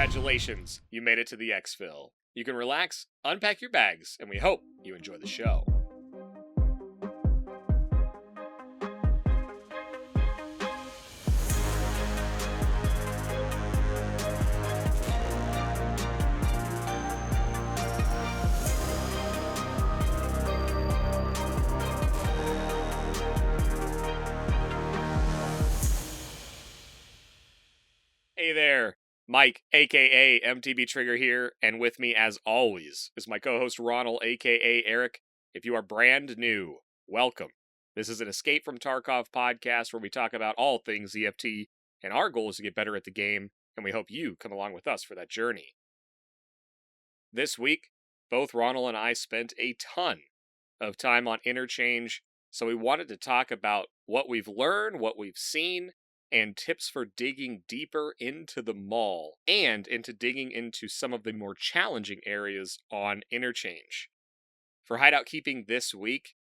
Congratulations, you made it to the EXFIL. You can relax, unpack your bags, and we hope you enjoy the show. Hey there, Mike, aka MTBtrigger here, and with me as always is my co-host Ronal, aka Eric. If you are brand new, welcome. This is an Escape from Tarkov podcast where we talk about all things EFT, and our goal is to get better at the game, and we hope you come along with us for that journey. This week, both Ronal and I spent a ton of time on Interchange, so we wanted to talk about what we've learned, what we've seen, and tips for digging deeper into the mall and into digging into some of the more challenging areas on Interchange. For Hideout Keeping this week,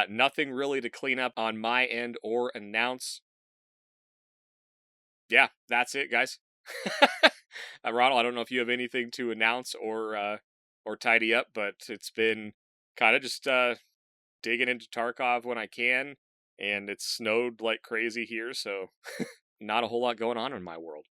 nothing really to clean up on my end or announce. Yeah, that's it, guys. Ronald, I don't know if you have anything to announce or tidy up, but it's been kind of just digging into Tarkov when I can. And it's snowed like crazy here, so not a whole lot going on in my world.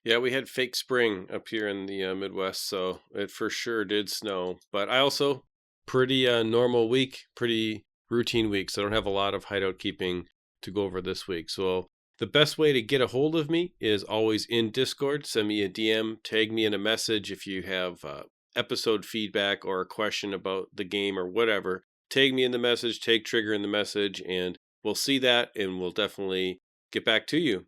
Yeah, we had fake spring up here in the Midwest, so it for sure did snow. But I also, pretty normal week, pretty routine week, so I don't have a lot of hideout keeping to go over this week. So the best way to get a hold of me is always in Discord. Send me a DM, tag me in a message if you have episode feedback or a question about the game or whatever. Tag me in the message, tag Trigger in the message, and we'll see that, and we'll definitely get back to you.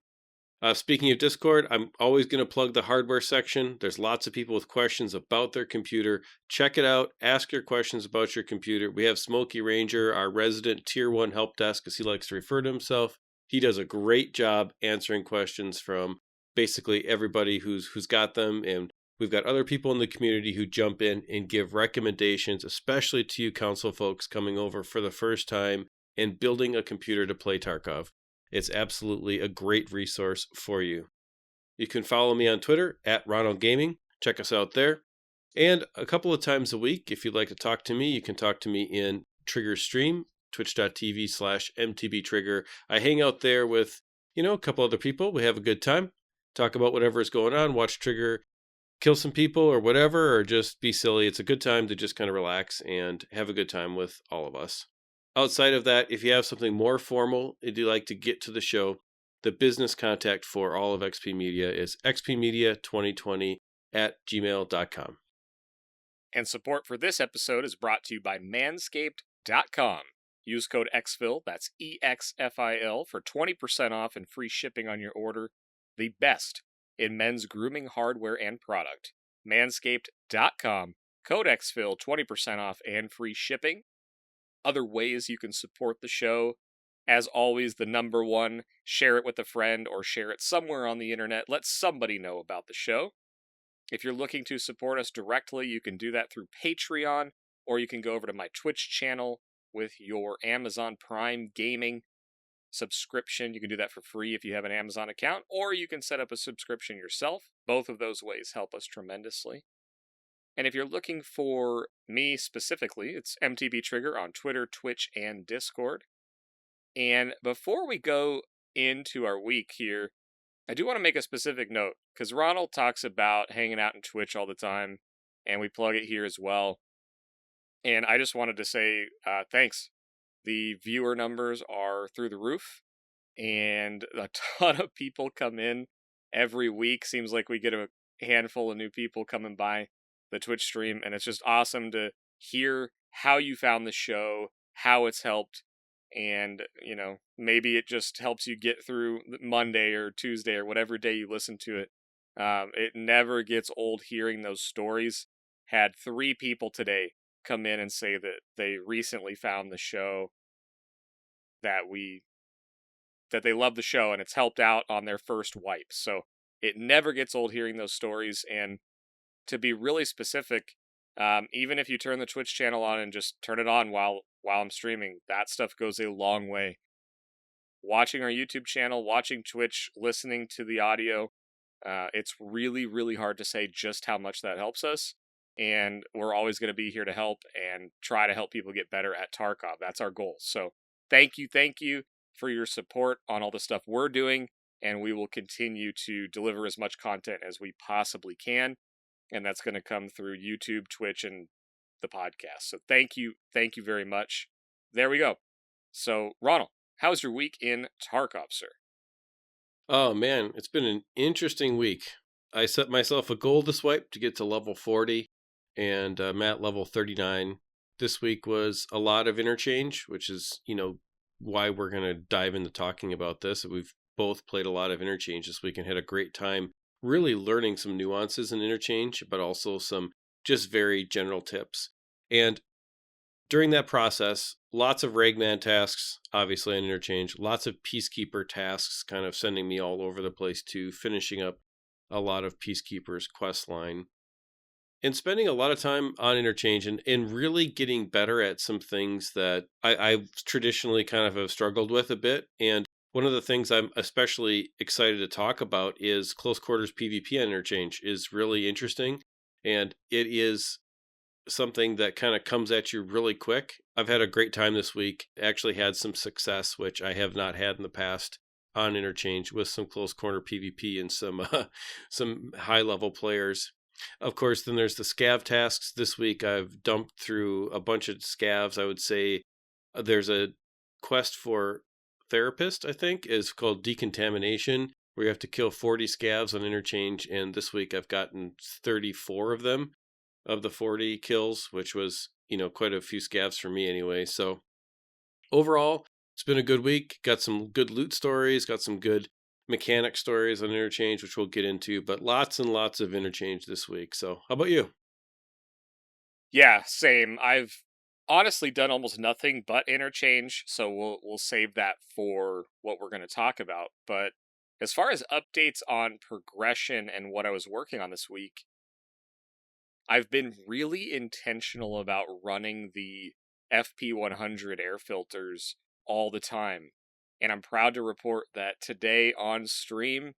Speaking of Discord, I'm always going to plug the hardware section. There's lots of people with questions about their computer. Check it out. Ask your questions about your computer. We have Smokey Ranger, our resident Tier 1 help desk, as he likes to refer to himself. He does a great job answering questions from basically everybody who's got them, and we've got other people in the community who jump in and give recommendations, especially to you council folks coming over for the first time and building a computer to play Tarkov. It's absolutely a great resource for you. You can follow me on Twitter at Ronalgaming. Check us out there. And a couple of times a week, if you'd like to talk to me, you can talk to me in Trigger Stream, twitch.tv/MTBtrigger. I hang out there with, a couple other people. We have a good time. Talk about whatever is going on. Watch Trigger kill some people or whatever, or just be silly. It's a good time to just kind of relax and have a good time with all of us. Outside of that, if you have something more formal and you'd like to get to the show, the business contact for all of XP Media is xpmedia2020@gmail.com. And support for this episode is brought to you by manscaped.com. Use code EXFIL, that's EXFIL, for 20% off and free shipping on your order. The best in men's grooming hardware and product. Manscaped.com, code EXFIL, 20% off and free shipping. Other ways you can support the show, as always, the number one, share it with a friend or share it somewhere on the internet. Let somebody know about the show. If you're looking to support us directly, you can do that through Patreon, or you can go over to my Twitch channel with your Amazon Prime Gaming subscription. You can do that for free if you have an Amazon account, or you can set up a subscription yourself. Both of those ways help us tremendously. And if you're looking for me specifically, it's MTBtrigger on Twitter, Twitch, and Discord. And before we go into our week here, I do want to make a specific note, because Ronald talks about hanging out in Twitch all the time, and we plug it here as well. And I just wanted to say thanks. The viewer numbers are through the roof, and a ton of people come in every week. Seems like we get a handful of new people coming by the Twitch stream, and it's just awesome to hear how you found the show, how it's helped, and, maybe it just helps you get through Monday or Tuesday or whatever day you listen to it. It never gets old hearing those stories. Had 3 people today come in and say that they recently found the show, that they love the show, and it's helped out on their first wipe. So it never gets old hearing those stories, and to be really specific, even if you turn the Twitch channel on and just turn it on while I'm streaming, that stuff goes a long way. Watching our YouTube channel, watching Twitch, listening to the audio, It's really, really hard to say just how much that helps us. And we're always going to be here to help and try to help people get better at Tarkov. That's our goal. So thank you for your support on all the stuff we're doing. And we will continue to deliver as much content as we possibly can. And that's going to come through YouTube, Twitch, and the podcast. So thank you very much. There we go. So, Ronal, how's your week in Tarkov, sir? Oh man, it's been an interesting week. I set myself a goal this wipe to get to level 40, and I'm at level 39. This week was a lot of interchange, which is, why we're going to dive into talking about this. We've both played a lot of interchange this week and had a great time really learning some nuances in interchange, but also some just very general tips. And during that process, lots of Ragman tasks, obviously on interchange, lots of Peacekeeper tasks kind of sending me all over the place too, finishing up a lot of Peacekeeper's quest line. And spending a lot of time on interchange and really getting better at some things that I've traditionally kind of have struggled with a bit. And one of the things I'm especially excited to talk about is close quarters PvP on interchange is really interesting. And it is something that kind of comes at you really quick. I've had a great time this week. Actually had some success, which I have not had in the past on interchange with some close corner PvP and some high level players. Of course, then there's the scav tasks. This week I've dumped through a bunch of scavs. I would say there's a quest for therapist, I think, is called decontamination, where you have to kill 40 scavs on interchange. And this week I've gotten 34 of them of the 40 kills, which was, quite a few scavs for me anyway. So overall, it's been a good week. Got some good loot stories, got some good mechanic stories on interchange, which we'll get into, but lots and lots of interchange this week. So how about you? Yeah, same. I've honestly done almost nothing but interchange, so we'll save that for what we're going to talk about. But as far as updates on progression and what I was working on this week, I've been really intentional about running the FP100 air filters all the time. And I'm proud to report that today on stream,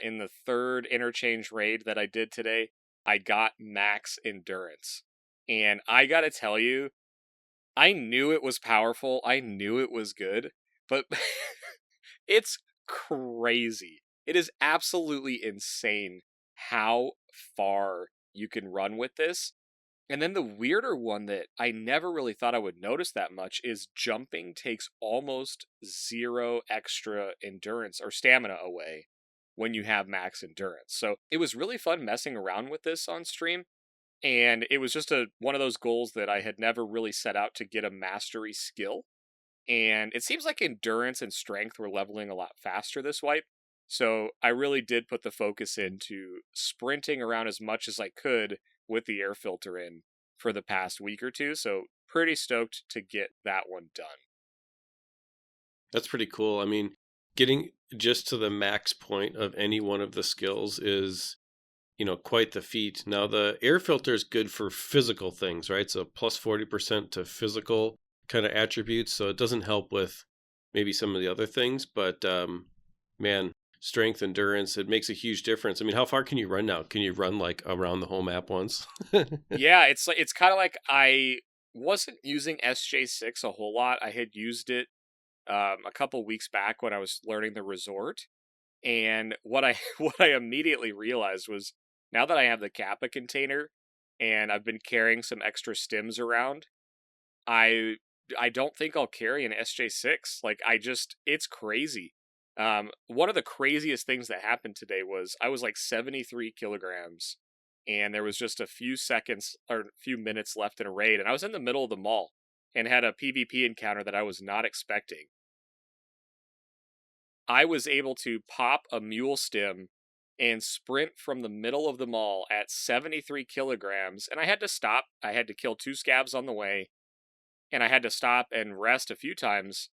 in the third interchange raid that I did today, I got max endurance. And I gotta tell you, I knew it was powerful, I knew it was good, but it's crazy. It is absolutely insane how far you can run with this. And then the weirder one that I never really thought I would notice that much is jumping takes almost zero extra endurance or stamina away when you have max endurance. So it was really fun messing around with this on stream. And it was just one of those goals that I had never really set out to get a mastery skill. And it seems like endurance and strength were leveling a lot faster this wipe. So I really did put the focus into sprinting around as much as I could with the air filter in for the past week or two. So pretty stoked to get that one done. That's pretty cool. I mean, getting just to the max point of any one of the skills is, quite the feat. Now, the air filter is good for physical things, right? So plus 40% to physical kind of attributes. So it doesn't help with maybe some of the other things, but man, strength, endurance, it makes a huge difference. I mean, how far can you run now? Can you run like around the whole map once? Yeah, it's kind of like I wasn't using SJ6 a whole lot. I had used it a couple weeks back when I was learning the resort, and what I what I immediately realized was now that I have the Kappa container and I've been carrying some extra stims around, I I don't think I'll carry an SJ6. Like it's crazy. One of the craziest things that happened today was I was like 73 kilograms, and there was just a few seconds or a few minutes left in a raid, and I was in the middle of the mall and had a PvP encounter that I was not expecting. I was able to pop a mule stim and sprint from the middle of the mall at 73 kilograms, and I had to stop. I had to kill two scavs on the way, and I had to stop and rest a few times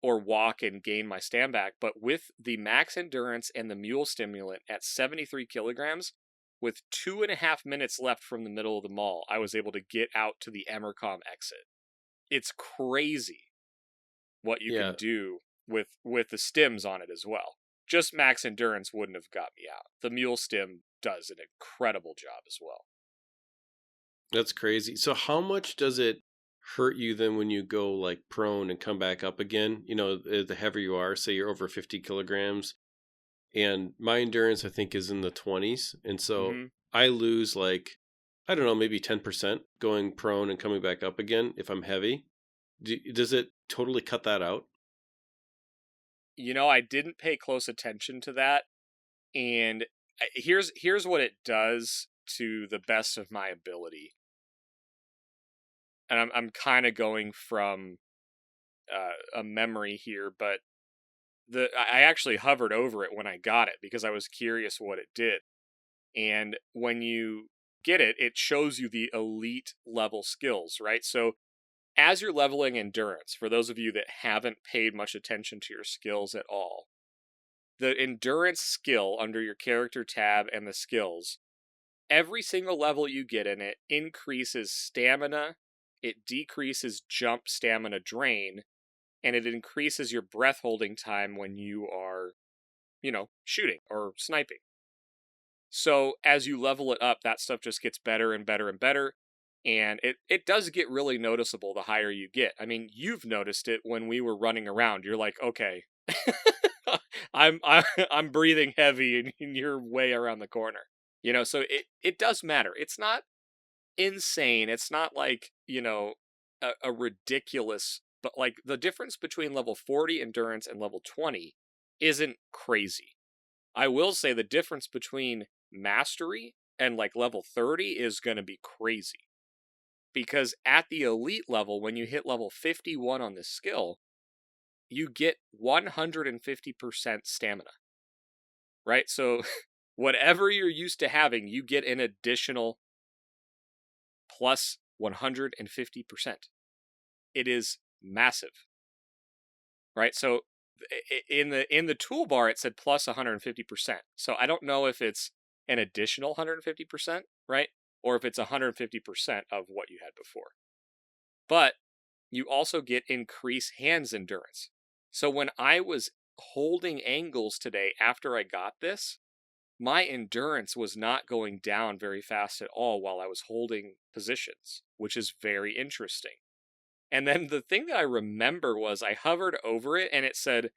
or walk and gain my stand back. But with the max endurance and the mule stimulant at 73 kilograms, with 2.5 minutes left from the middle of the mall, I was able to get out to the Emercom exit. It's crazy what you Yeah. can do with the stims on it as well. just max endurance wouldn't have got me out. The mule stim does an incredible job as well. That's crazy. So how much does it hurt you then when you go like prone and come back up again? The heavier you are, say you're over 50 kilograms, and my endurance I think is in the 20s, and so Mm-hmm. I lose like, I don't know, maybe 10% going prone and coming back up again if I'm heavy. Does it totally cut that out? I didn't pay close attention to that, and here's what it does to the best of my ability. And I'm kind of going from a memory here, but I actually hovered over it when I got it because I was curious what it did. And when you get it, it shows you the elite level skills, right? So as you're leveling endurance, for those of you that haven't paid much attention to your skills at all, the endurance skill under your character tab and the skills, every single level you get in it increases stamina, it decreases jump stamina drain, and it increases your breath holding time when you are, shooting or sniping. So as you level it up, that stuff just gets better and better and better. And it does get really noticeable the higher you get. I mean, you've noticed it when we were running around. You're like, okay, I'm breathing heavy and you're way around the corner. So it does matter. It's not insane. It's not like, a ridiculous, but like the difference between level 40 endurance and level 20 isn't crazy. I will say the difference between mastery and like level 30 is going to be crazy. Because at the elite level, when you hit level 51 on this skill, you get 150% stamina. Right? So whatever you're used to having, you get an additional plus 150%. It is massive. Right? So in the toolbar it said plus 150%. So I don't know if it's an additional 150%, right? Or if it's 150% of what you had before. But you also get increased hands endurance. So when I was holding angles today after I got this, my endurance was not going down very fast at all while I was holding positions, which is very interesting. And then the thing that I remember was I hovered over it and it said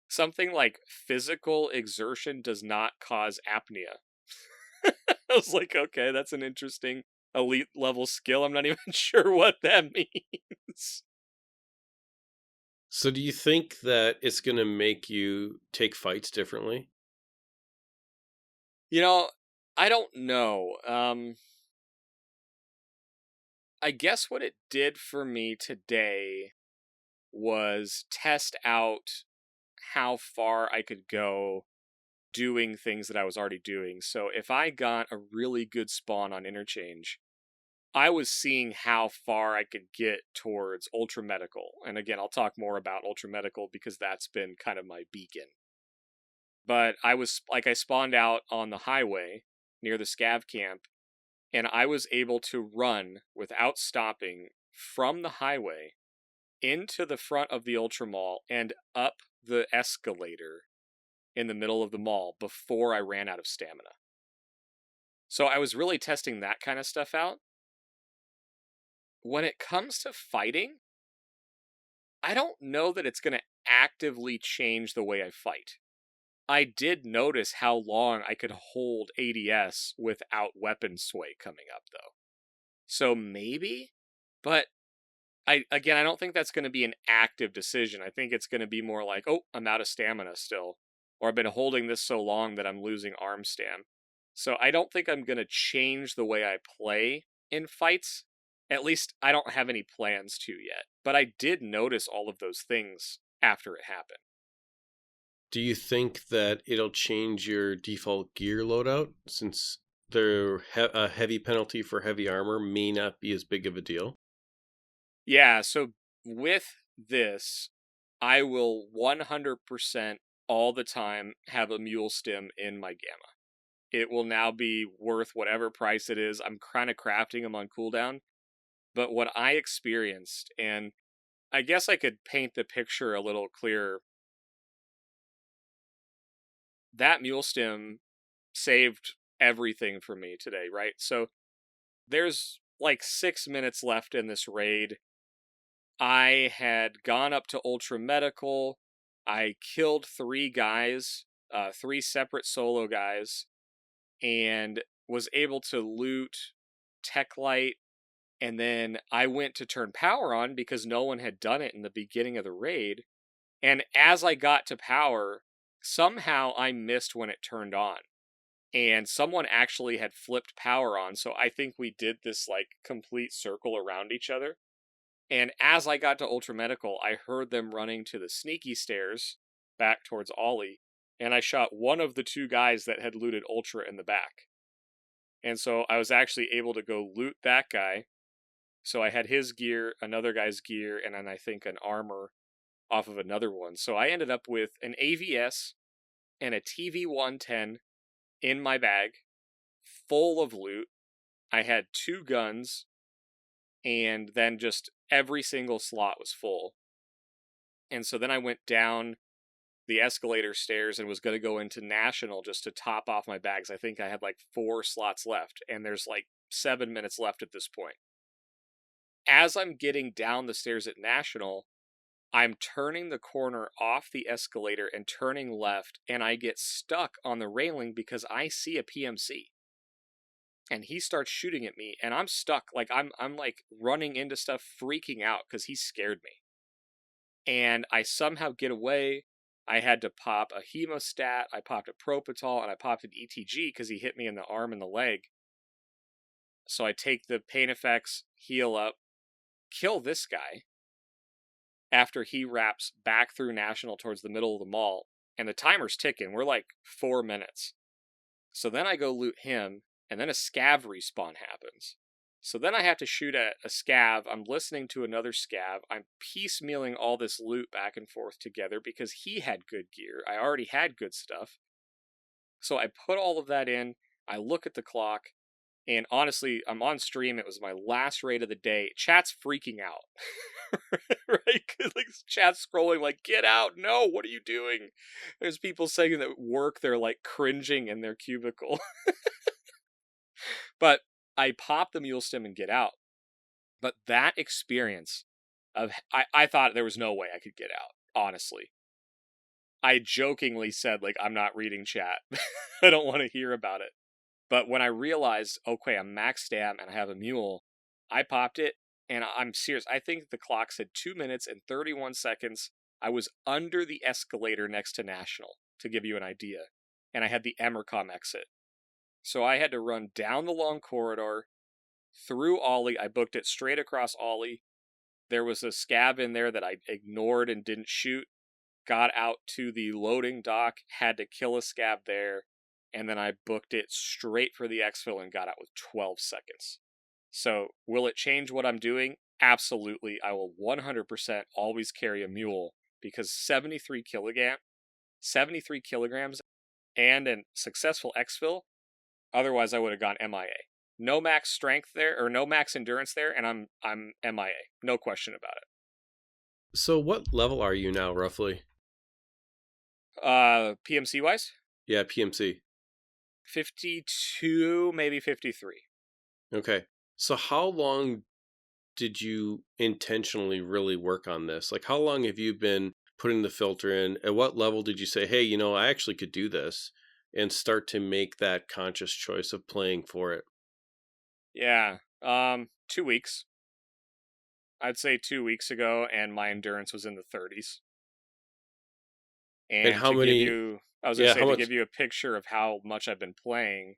something like physical exertion does not cause apnea. I was like, okay, that's an interesting elite level skill. I'm not even sure what that means. So do you think that it's going to make you take fights differently? I don't know. I guess what it did for me today was test out how far I could go doing things that I was already doing. So if I got a really good spawn on Interchange, I was seeing how far I could get towards Ultra Medical. And again, I'll talk more about Ultra Medical because that's been kind of my beacon. But I spawned out on the highway near the scav camp, and I was able to run without stopping from the highway into the front of the Ultra Mall and up the escalator in the middle of the mall before I ran out of stamina. So I was really testing that kind of stuff out. When it comes to fighting, I don't know that it's going to actively change the way I fight. I did notice how long I could hold ADS without weapon sway coming up, though. So maybe, but I don't think that's going to be an active decision. I think it's going to be more like, oh, I'm out of stamina still, or I've been holding this so long that I'm losing arm stam. So I don't think I'm going to change the way I play in fights. At least I don't have any plans to yet. But I did notice all of those things after it happened. Do you think that it'll change your default gear loadout since a heavy penalty for heavy armor may not be as big of a deal? Yeah, so with this, I will 100% all the time have a mule stim in my gamma. It will now be worth whatever price it is. I'm kind of crafting them on cooldown. But what I experienced, and I guess I could paint the picture a little clearer. that mule stim saved everything for me today, right? So there's like 6 minutes left in this raid. I had gone up to Ultra Medical. I killed 3 guys, 3 separate solo guys, and was able to loot Tech Light. And then I went to turn power on because no one had done it in the beginning of the raid. And as I got to power, somehow I missed when it turned on. And someone actually had flipped power on. So I think we did this like complete circle around each other. And as I got to Ultra Medical, I heard them running to the sneaky stairs back towards Ollie. And I shot one of the 2 guys that had looted Ultra in the back. And so I was actually able to go loot that guy. So I had his gear, another guy's gear, and then I think an armor off of another one. So I ended up with an AVS and a TV-110 in my bag, full of loot. I had 2 guns, and then just every single slot was full. And so then I went down the escalator stairs and was going to go into National just to top off my bags. I think I had like 4 slots left, and there's like 7 minutes left at this point. As I'm getting down the stairs at National, I'm turning the corner off the escalator and turning left, and I get stuck on the railing because I see a PMC. And he starts shooting at me, and I'm stuck. Like I'm like running into stuff, freaking out because he scared me. And I somehow get away. I had to pop a hemostat, I popped a propofol, and I popped an ETG because he hit me in the arm and the leg. So I take the pain effects, heal up, kill this guy after he wraps back through National towards the middle of the mall, and the timer's ticking. We're like 4 minutes. So then I go loot him, and then a scav respawn happens. So then I have to shoot at a scav. I'm listening to another scav. I'm piecemealing all this loot back and forth together because he had good gear. I already had good stuff. So I put all of that in. I look at the clock. And honestly, I'm on stream. It was my last raid of the day. Chat's freaking out. Right? Like, chat's scrolling like, get out. No, what are you doing? There's people saying that at work, they're like cringing in their cubicle. But I pop the mule stim and get out. But that experience of, I thought there was no way I could get out, honestly. I jokingly said, like, I'm not reading chat. I don't want to hear about it. But when I realized, okay, I'm max stam and I have a mule, I popped it, and I'm serious. I think the clock said 2 minutes and 31 seconds. I was under the escalator next to National, to give you an idea. And I had the Emercom exit. So I had to run down the long corridor, through Ollie. I booked it straight across Ollie. There was a scav in there that I ignored and didn't shoot. Got out to the loading dock, had to kill a scav there, and then I booked it straight for the EXFIL and got out with 12 seconds. So, will it change what I'm doing? Absolutely. I will 100% always carry a mule because 73 kilograms and a successful EXFIL, otherwise I would have gone MIA. No max strength there, or no max endurance there, and I'm MIA. No question about it. So what level are you now, roughly? PMC wise? Yeah, PMC. 52, maybe 53. Okay. So how long did you intentionally really work on this? Like, how long have you been putting the filter in? At what level did you say, hey, you know, I actually could do this, and start to make that conscious choice of playing for it? Yeah. 2 weeks. I'd say 2 weeks ago, and my endurance was in the 30s. And And how to give many, you, I was gonna yeah, say, how to much? give you a picture of how much I've been playing,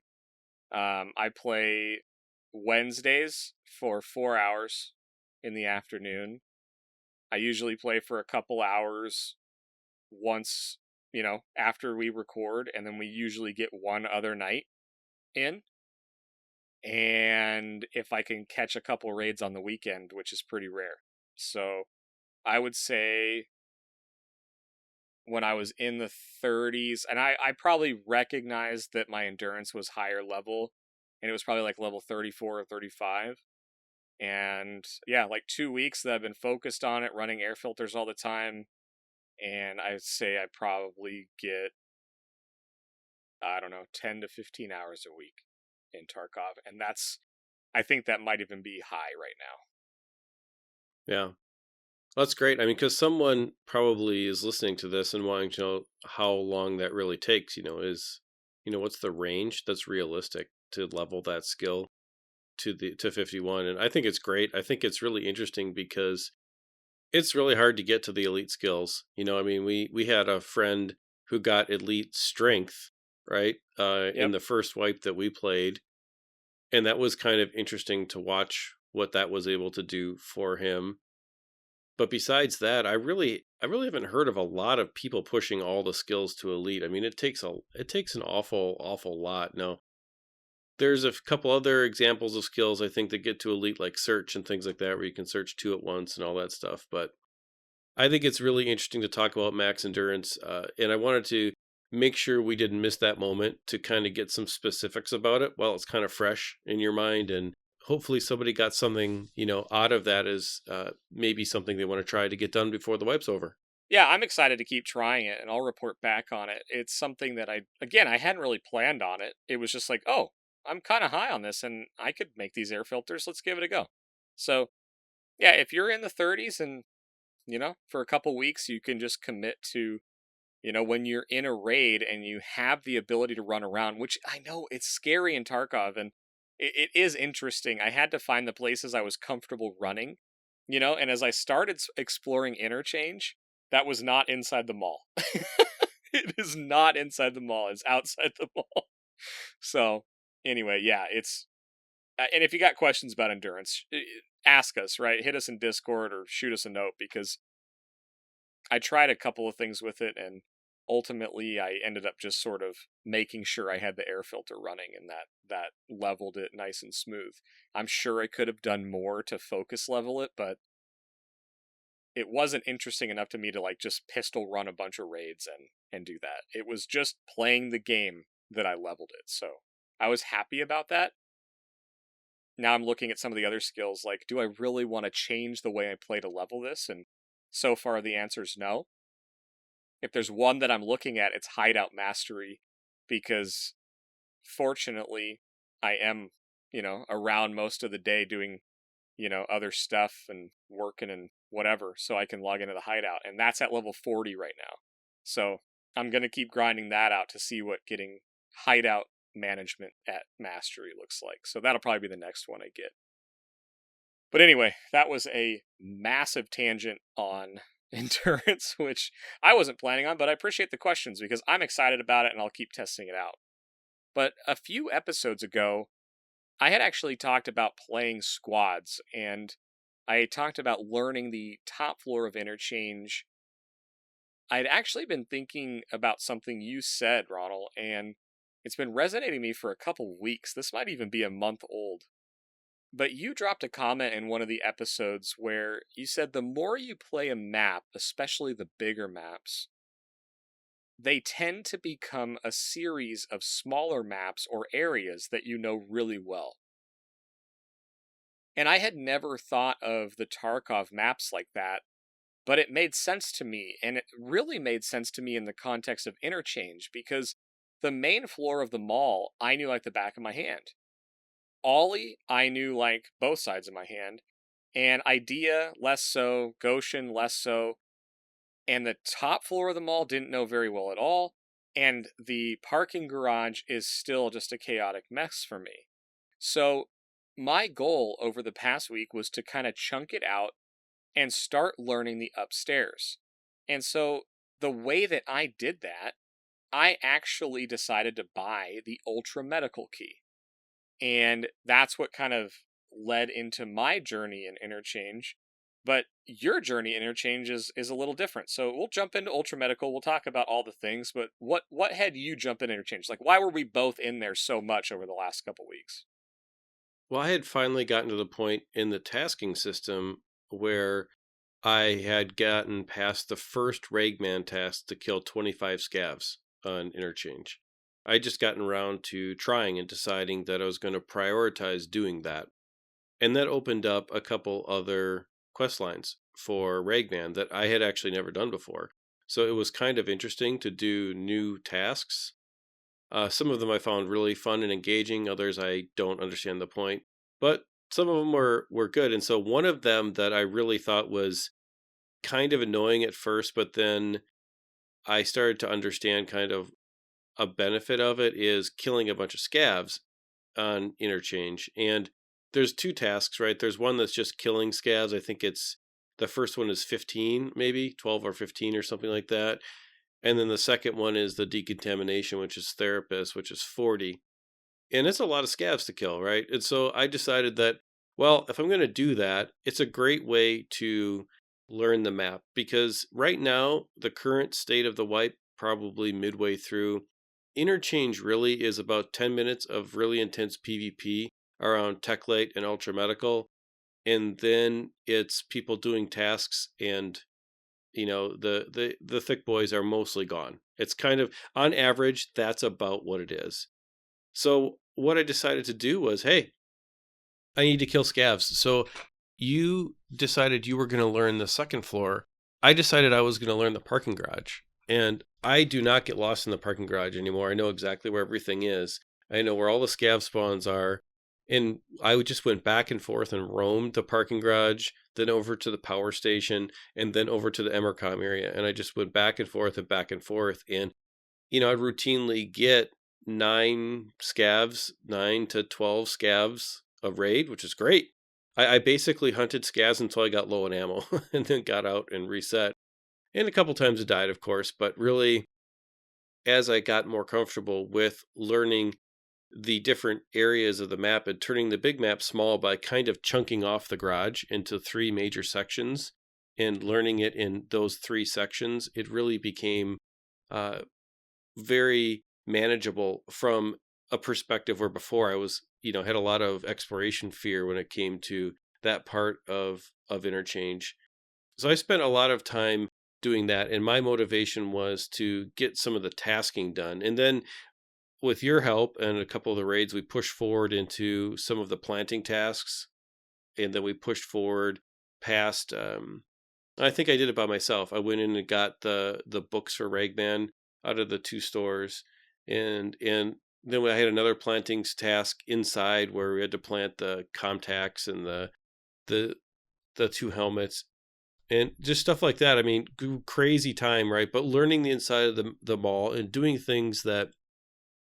I play Wednesdays for 4 hours in the afternoon. I usually play for a couple hours once, after we record, and then we usually get one other night in. And if I can catch a couple raids on the weekend, which is pretty rare. So I would say when I was in the 30s, and I probably recognized that my endurance was higher level, and it was probably like level 34 or 35. And yeah, like 2 weeks that I've been focused on it, running air filters all the time. And I'd say I probably get I don't know, 10 to 15 hours a week in Tarkov. And I think that might even be high right now. Yeah. That's great. I mean, because someone probably is listening to this and wanting to know how long that really takes, what's the range that's realistic to level that skill to 51. And I think it's great. I think it's really interesting because it's really hard to get to the elite skills. I mean, we had a friend who got elite strength, right? In Yep. the first wipe that we played. And that was kind of interesting to watch what that was able to do for him. But besides that, I really haven't heard of a lot of people pushing all the skills to elite. I mean, it takes an awful lot. Now, there's a couple other examples of skills I think that get to elite, like search and things like that, where you can search two at once and all that stuff. But I think it's really interesting to talk about max endurance, and I wanted to make sure we didn't miss that moment to kind of get some specifics about it while it's kind of fresh in your mind, and hopefully somebody got something out of that as maybe something they want to try to get done before the wipe's over. Yeah, I'm excited to keep trying it, and I'll report back on it. It's something that I hadn't really planned on it. It was just like, oh, I'm kind of high on this, and I could make these air filters. Let's give it a go. So, yeah, if you're in the 30s and, for a couple weeks, you can just commit to, when you're in a raid and you have the ability to run around, which I know it's scary in Tarkov, and it is interesting. I had to find the places I was comfortable running, and as I started exploring Interchange, that was not inside the mall. It is not inside the mall, it's outside the mall. So, anyway, yeah, and if you got questions about endurance, ask us, right? Hit us in Discord or shoot us a note, because I tried a couple of things with it, and ultimately I ended up just sort of making sure I had the air filter running, and that leveled it nice and smooth. I'm sure I could have done more to focus level it, but it wasn't interesting enough to me to like just pistol run a bunch of raids and do that. It was just playing the game that I leveled it. So I was happy about that. Now I'm looking at some of the other skills, like, do I really want to change the way I play to level this? And so far the answer is no. If there's one that I'm looking at, it's Hideout Mastery, because fortunately I am, around most of the day doing, other stuff and working and whatever, so I can log into the Hideout, and that's at level 40 right now. So I'm going to keep grinding that out to see what getting Hideout management at Mastery looks like. So that'll probably be the next one I get. But anyway, that was a massive tangent on endurance, which I wasn't planning on, but I appreciate the questions because I'm excited about it and I'll keep testing it out. But a few episodes ago, I had actually talked about playing squads, and I talked about learning the top floor of Interchange. I'd actually been thinking about something you said, Ronal, and it's been resonating me for a couple weeks. This might even be a month old. But you dropped a comment in one of the episodes where you said the more you play a map, especially the bigger maps, they tend to become a series of smaller maps or areas that you know really well. And I had never thought of the Tarkov maps like that, but it made sense to me, and it really made sense to me in the context of Interchange, because the main floor of the mall I knew like the back of my hand. Ollie, I knew like both sides of my hand, and Idea less so, Goshen less so, and the top floor of the mall didn't know very well at all, and the parking garage is still just a chaotic mess for me. So my goal over the past week was to kind of chunk it out and start learning the upstairs. And so the way that I did that, I actually decided to buy the Ultra Medical Key. And that's what kind of led into my journey in Interchange. But your journey in Interchange is a little different. So we'll jump into Ultra Medical. We'll talk about all the things. But what had you jump in Interchange? Like, why were we both in there so much over the last couple weeks? Well, I had finally gotten to the point in the tasking system where I had gotten past the first Ragman task to kill 25 scavs on Interchange. I had just gotten around to trying and deciding that I was going to prioritize doing that. And that opened up a couple other quest lines for Ragman that I had actually never done before. So it was kind of interesting to do new tasks Some of them I found really fun and engaging. Others I don't understand the point, but some of them were good. And so one of them that I really thought was kind of annoying at first, but then I started to understand kind of a benefit of it is killing a bunch of scavs on Interchange. And there's two tasks, right? There's one that's just killing scavs. I think it's the first one is 15, maybe 12 or 15 or something like that. And then the second one is the decontamination, which is therapist, which is 40. And it's a lot of scavs to kill, right? And so I decided that, well, if I'm going to do that, it's a great way to learn the map because right now, the current state of the wipe, probably midway through, Interchange really is about 10 minutes of really intense PvP around Tech Light and Ultra Medical. And then it's people doing tasks and the thick boys are mostly gone. It's kind of on average, that's about what it is. So what I decided to do was, hey, I need to kill scavs. So you decided you were going to learn the second floor. I decided I was going to learn the parking garage. And I do not get lost in the parking garage anymore. I know exactly where everything is. I know where all the scav spawns are. And I just went back and forth and roamed the parking garage, then over to the power station, and then over to the Emercom area. And I just went back and forth and back and forth. And, I'd routinely get 9 to 12 scavs a raid, which is great. I basically hunted scavs until I got low on ammo and then got out and reset. And a couple times I died, of course, but really, as I got more comfortable with learning the different areas of the map and turning the big map small by kind of chunking off the garage into 3 major sections and learning it in those 3 sections, it really became very manageable from a perspective where before I was, had a lot of exploration fear when it came to that part of Interchange. So I spent a lot of time doing that, and my motivation was to get some of the tasking done. And then with your help and a couple of the raids, we pushed forward into some of the planting tasks, and then we pushed forward past. I think I did it by myself. I went in and got the books for Ragman out of the 2 stores, and then I had another plantings task inside where we had to plant the contacts and the 2 helmets and just stuff like that. I mean, crazy time, right? But learning the inside of the mall and doing things that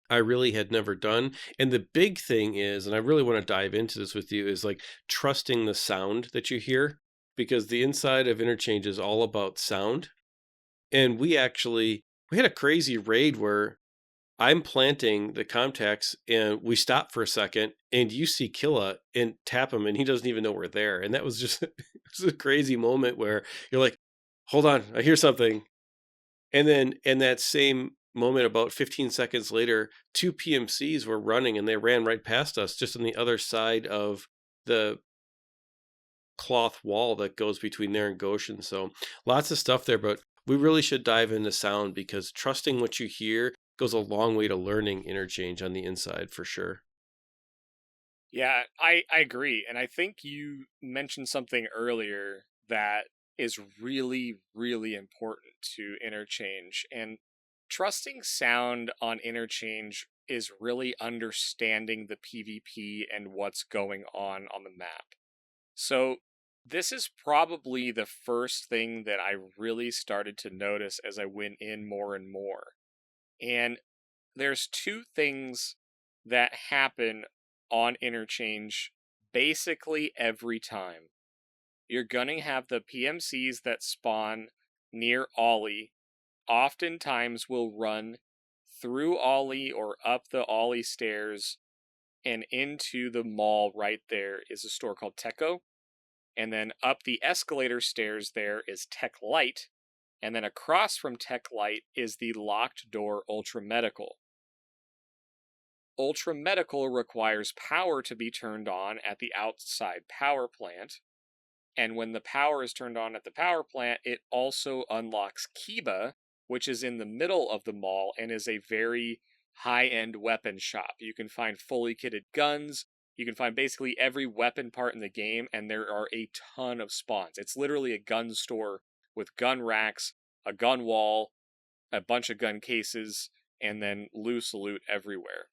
I really had never done. And the big thing is, and I really want to dive into this with you, is like trusting the sound that you hear, because the inside of Interchange is all about sound. And we had a crazy raid where I'm planting the contacts and we stop for a second and you see Killa and tap him and he doesn't even know we're there. And that was just it was a crazy moment where you're like, hold on, I hear something. And then in that same moment, about 15 seconds later, 2 PMCs were running and they ran right past us just on the other side of the cloth wall that goes between there and Goshen. So lots of stuff there, but we really should dive into sound because trusting what you hear goes a long way to learning Interchange on the inside for sure. Yeah, I agree. And I think you mentioned something earlier that is really, really important to Interchange. And trusting sound on Interchange is really understanding the PvP and what's going on the map. So, this is probably the first thing that I really started to notice as I went in more and more. And there's 2 things that happen on Interchange basically every time. You're gonna have the PMCs that spawn near Ollie, oftentimes will run through Ollie or up the Ollie stairs and into the mall. Right there is a store called Techo. And then up the escalator stairs there is Tech Light. And then across from Tech Light is the locked door Ultra Medical. Ultra Medical requires power to be turned on at the outside power plant. And when the power is turned on at the power plant, it also unlocks KIBA, which is in the middle of the mall and is a very high-end weapon shop. You can find fully kitted guns. You can find basically every weapon part in the game, and there are a ton of spawns. It's literally a gun store with gun racks, a gun wall, a bunch of gun cases, and then loose loot everywhere.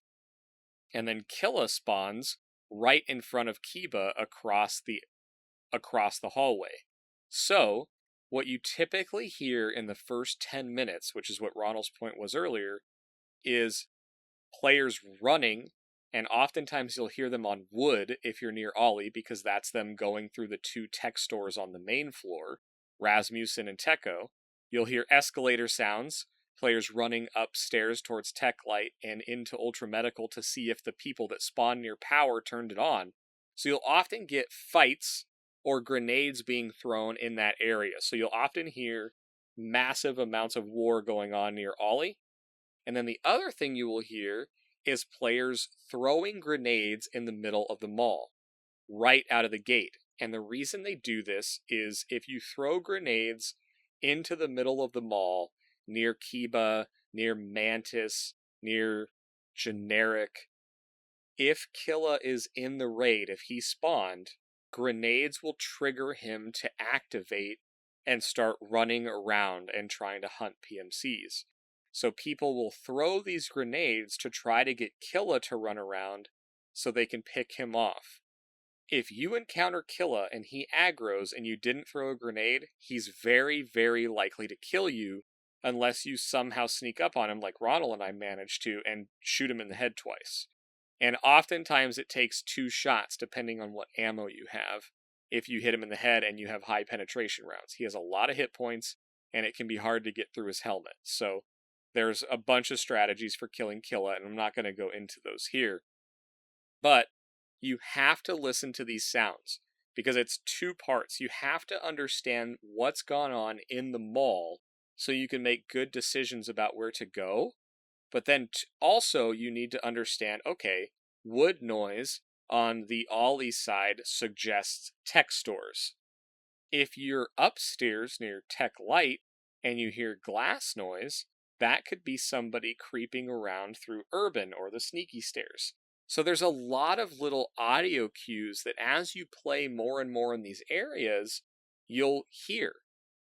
And then Killa spawns right in front of KIBA across the hallway. So, what you typically hear in the first 10 minutes, which is what Ronal's point was earlier, is players running, and oftentimes you'll hear them on wood if you're near Ollie, because that's them going through the 2 tech stores on the main floor, Rasmussen and Techo. You'll hear escalator sounds, players running upstairs towards Tech Light and into Ultra Medical to see if the people that spawned near Power turned it on. So you'll often get fights or grenades being thrown in that area. So you'll often hear massive amounts of war going on near Ollie. And then the other thing you will hear is players throwing grenades in the middle of the mall, right out of the gate. And the reason they do this is if you throw grenades into the middle of the mall, near KIBA, near Mantis, near Generic, if Killa is in the raid, if he spawned, grenades will trigger him to activate and start running around and trying to hunt PMCs. So people will throw these grenades to try to get Killa to run around so they can pick him off. If you encounter Killa and he aggroes and you didn't throw a grenade, he's very, very likely to kill you unless you somehow sneak up on him like Ronal and I managed to and shoot him in the head twice. And oftentimes it takes 2 shots depending on what ammo you have if you hit him in the head and you have high penetration rounds. He has a lot of hit points and it can be hard to get through his helmet. So there's a bunch of strategies for killing Killa, and I'm not going to go into those here. But you have to listen to these sounds because it's 2 parts. You have to understand what's gone on in the mall so you can make good decisions about where to go. But then also you need to understand, okay, wood noise on the Ollie side suggests tech stores. If you're upstairs near Tech Light and you hear glass noise, that could be somebody creeping around through Urban or the sneaky stairs. So there's a lot of little audio cues that as you play more and more in these areas, you'll hear,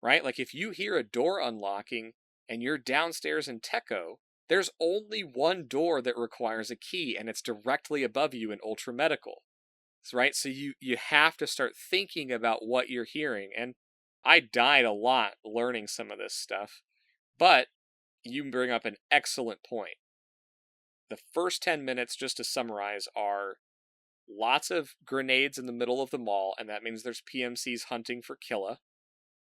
right? Like if you hear a door unlocking and you're downstairs in Techo, there's only one door that requires a key and it's directly above you in Ultra Medical, right? So you have to start thinking about what you're hearing. And I died a lot learning some of this stuff, but you bring up an excellent point. The first 10 minutes, just to summarize, are lots of grenades in the middle of the mall, and that means there's PMCs hunting for Killa.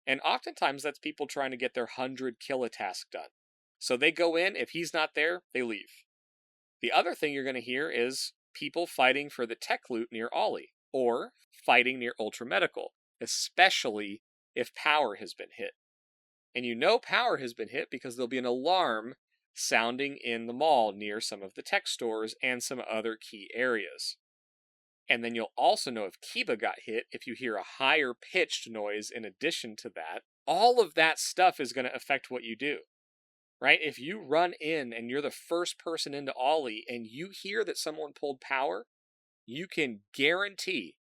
And oftentimes that's people trying to get their 100 Killa task done. So they go in, if he's not there, they leave. The other thing you're going to hear is people fighting for the tech loot near Ollie, or fighting near Ultra Medical, especially if power has been hit. And you know power has been hit because there'll be an alarm sounding in the mall near some of the tech stores and some other key areas. And then you'll also know if KIBA got hit if you hear a higher pitched noise in addition to that. All of that stuff is going to affect what you do, right? If you run in and you're the first person into Ollie and you hear that someone pulled power, you can guarantee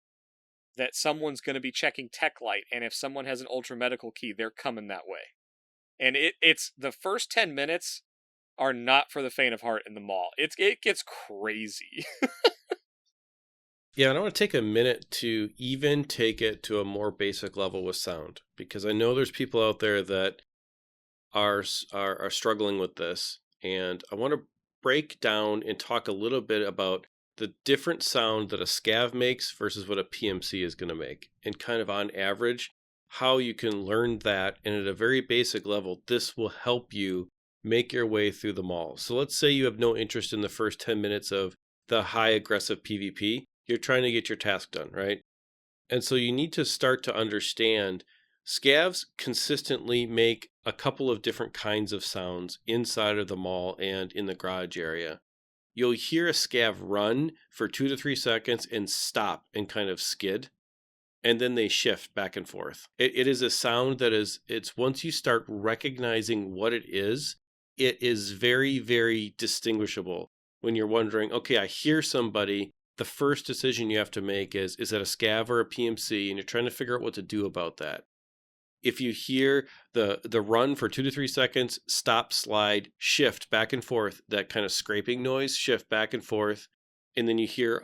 that someone's going to be checking Tech Light, and if someone has an Ultra Medical key, they're coming that way. And it's the first 10 minutes are not for the faint of heart in the mall. It gets crazy. Yeah, and I want to take a minute to even take it to a more basic level with sound, because I know there's people out there that are struggling with this, and I want to break down and talk a little bit about the different sound that a scav makes versus what a PMC is going to make, and kind of on average, how you can learn that, and at a very basic level, this will help you make your way through the mall. So let's say you have no interest in the first 10 minutes of the high aggressive PvP. You're trying to get your task done, right? And so you need to start to understand scavs consistently make a couple of different kinds of sounds inside of the mall and in the garage area. You'll hear a scav run for 2 to 3 seconds and stop and kind of skid. And then they shift back and forth. It is a sound that it's once you start recognizing what it is very, very distinguishable. When you're wondering, okay, I hear somebody, the first decision you have to make is that a scav or a PMC? And you're trying to figure out what to do about that. if you hear the run for 2 to 3 seconds, stop, slide, shift back and forth, that kind of scraping noise, shift back and forth, and then you hear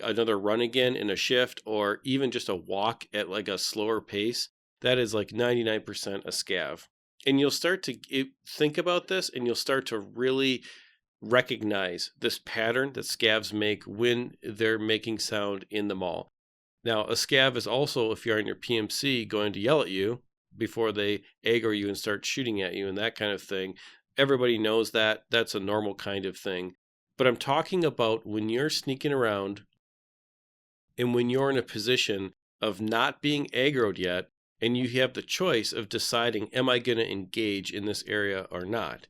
another run again in a shift, or even just a walk at like a slower pace, that is like 99% a scav. And you'll start to think about this, and you'll start to really recognize this pattern that scavs make when they're making sound in the mall. Now, a scav is also, if you're on your PMC, going to yell at you before they aggro you and start shooting at you and that kind of thing. Everybody knows that. That's a normal kind of thing. But I'm talking about when you're sneaking around and when you're in a position of not being aggroed yet, and you have the choice of deciding, am I going to engage in this area or not?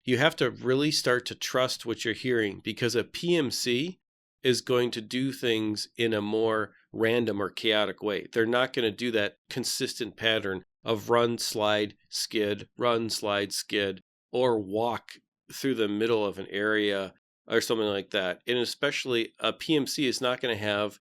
You have to really start to trust what you're hearing, because a PMC is going to do things in a more random or chaotic way. They're not going to do that consistent pattern of run, slide, skid, run, slide, skid, or walk through the middle of an area or something like that. And especially a PMC is not going to have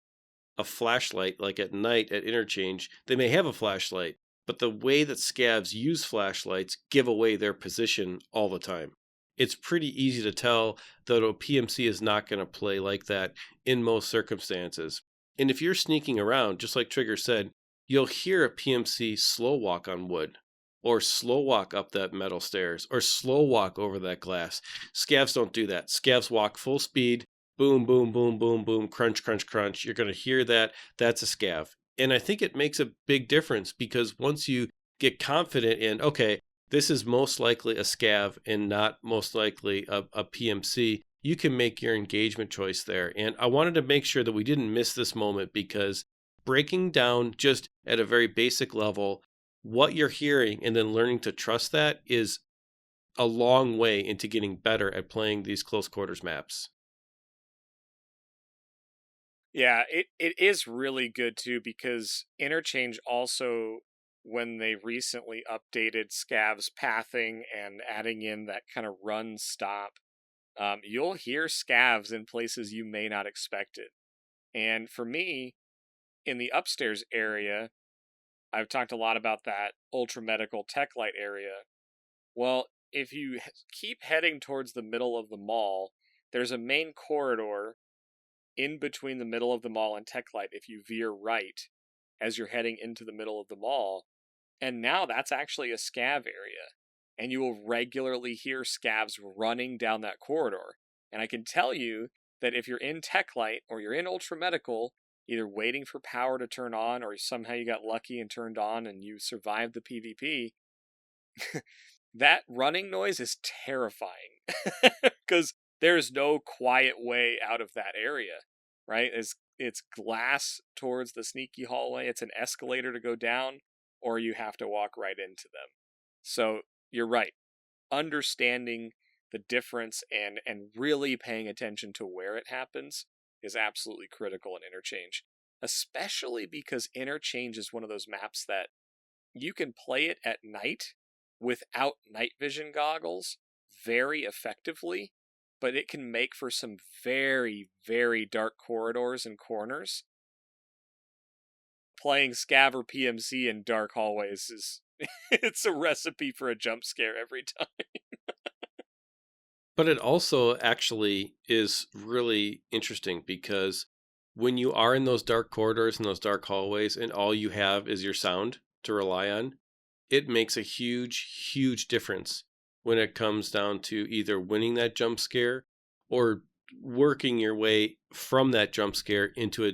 a flashlight like at night at Interchange. They may have a flashlight, but the way that scavs use flashlights give away their position all the time. It's pretty easy to tell that a PMC is not going to play like that in most circumstances. And if you're sneaking around, just like Trigger said, you'll hear a PMC slow walk on wood, or slow walk up that metal stairs, or slow walk over that glass. Scavs don't do that. Scavs walk full speed, boom, boom, boom, boom, boom, crunch, crunch, crunch. You're going to hear that. That's a scav. And I think it makes a big difference, because once you get confident in, okay, this is most likely a scav and not most likely a PMC, you can make your engagement choice there. And I wanted to make sure that we didn't miss this moment, because breaking down just at a very basic level what you're hearing and then learning to trust that is a long way into getting better at playing these close quarters maps. Yeah, it is really good too, because Interchange also, when they recently updated Scav's pathing and adding in that kind of run stop, you'll hear Scavs in places you may not expect it. And for me, in the upstairs area, I've talked a lot about that ultra medical tech light area. Well, if you keep heading towards the middle of the mall, there's a main corridor in between the middle of the mall and tech light if you veer right as you're heading into the middle of the mall. And now that's actually a scav area, and you will regularly hear scavs running down that corridor. And I can tell you that if you're in tech light or you're in ultra medical, either waiting for power to turn on, or somehow you got lucky and turned on and you survived the PvP, that running noise is terrifying, because there's no quiet way out of that area, right? It's glass towards the sneaky hallway, it's an escalator to go down, or you have to walk right into them. So you're right. Understanding the difference and really paying attention to where it happens is absolutely critical in Interchange, especially because Interchange is one of those maps that you can play it at night without night vision goggles very effectively, but it can make for some very, very dark corridors and corners. Playing Scav or PMC in dark hallways is it's a recipe for a jump scare every time. But it also actually is really interesting, because when you are in those dark corridors and those dark hallways and all you have is your sound to rely on, it makes a huge, huge difference when it comes down to either winning that jump scare or working your way from that jump scare into a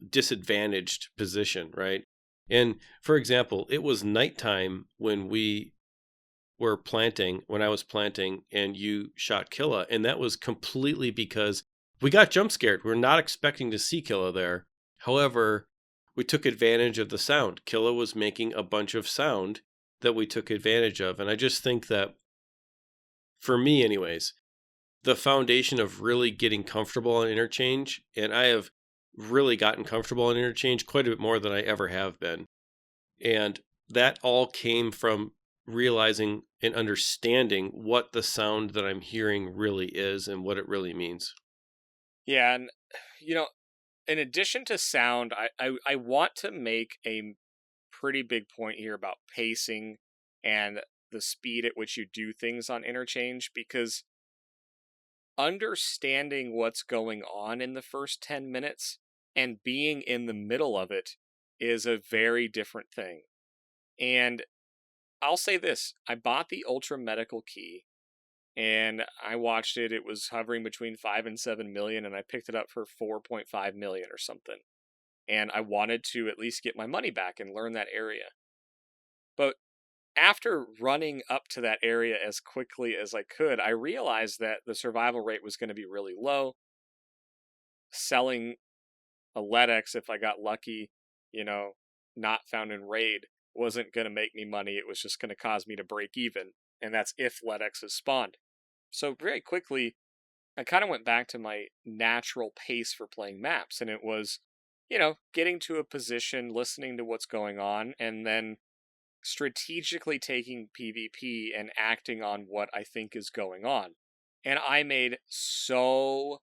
disadvantaged position, right? And for example, it was nighttime when I was planting and you shot Killa, and that was completely because we got jump scared. We're not expecting to see Killa there. However, we took advantage of the sound. Killa was making a bunch of sound that we took advantage of. And I just think that, for me anyways, the foundation of really getting comfortable on Interchange, and I have really gotten comfortable on Interchange quite a bit more than I ever have been. And that all came from realizing and understanding what the sound that I'm hearing really is and what it really means. Yeah, and in addition to sound, I want to make a pretty big point here about pacing and the speed at which you do things on Interchange, because understanding what's going on in the first 10 minutes and being in the middle of it is a very different thing. And I'll say this, I bought the Ultra Medical Key and I watched it. It was hovering between 5 and 7 million, and I picked it up for 4.5 million or something. And I wanted to at least get my money back and learn that area. But after running up to that area as quickly as I could, I realized that the survival rate was going to be really low. Selling a LEDX, if I got lucky, not found in raid, wasn't going to make me money. It was just going to cause me to break even. And that's if LEDX is spawned. So very quickly, I kind of went back to my natural pace for playing maps. And it was, getting to a position, listening to what's going on, and then strategically taking PvP and acting on what I think is going on. And I made so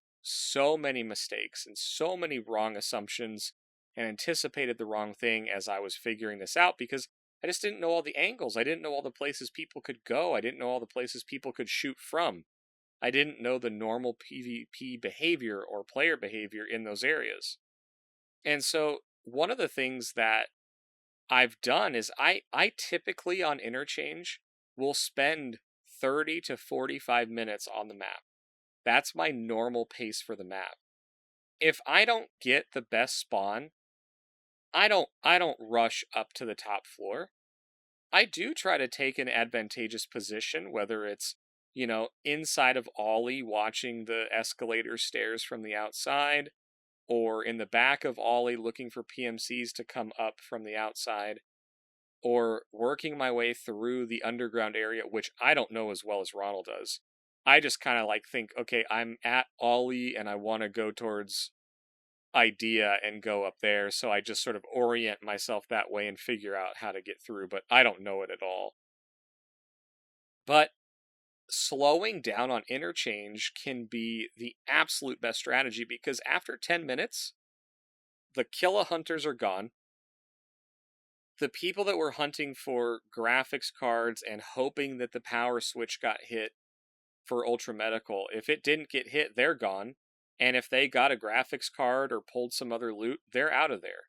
many mistakes and so many wrong assumptions and anticipated the wrong thing as I was figuring this out, because I just didn't know all the angles. I didn't know all the places people could go. I didn't know all the places people could shoot from. I didn't know the normal PvP behavior or player behavior in those areas. And so one of the things that I've done is I typically on Interchange will spend 30 to 45 minutes on the map. That's my normal pace for the map. If I don't get the best spawn, I don't rush up to the top floor. I do try to take an advantageous position, whether it's, inside of Ollie watching the escalator stairs from the outside, or in the back of Ollie looking for PMCs to come up from the outside, or working my way through the underground area, which I don't know as well as Ronal does. I just kind of think, okay, I'm at Ollie and I want to go towards Idea and go up there, so I just sort of orient myself that way and figure out how to get through, but I don't know it at all. But slowing down on Interchange can be the absolute best strategy, because after 10 minutes, the killa hunters are gone. The people that were hunting for graphics cards and hoping that the power switch got hit for Ultra Medical, if it didn't get hit, they're gone. And if they got a graphics card or pulled some other loot, they're out of there.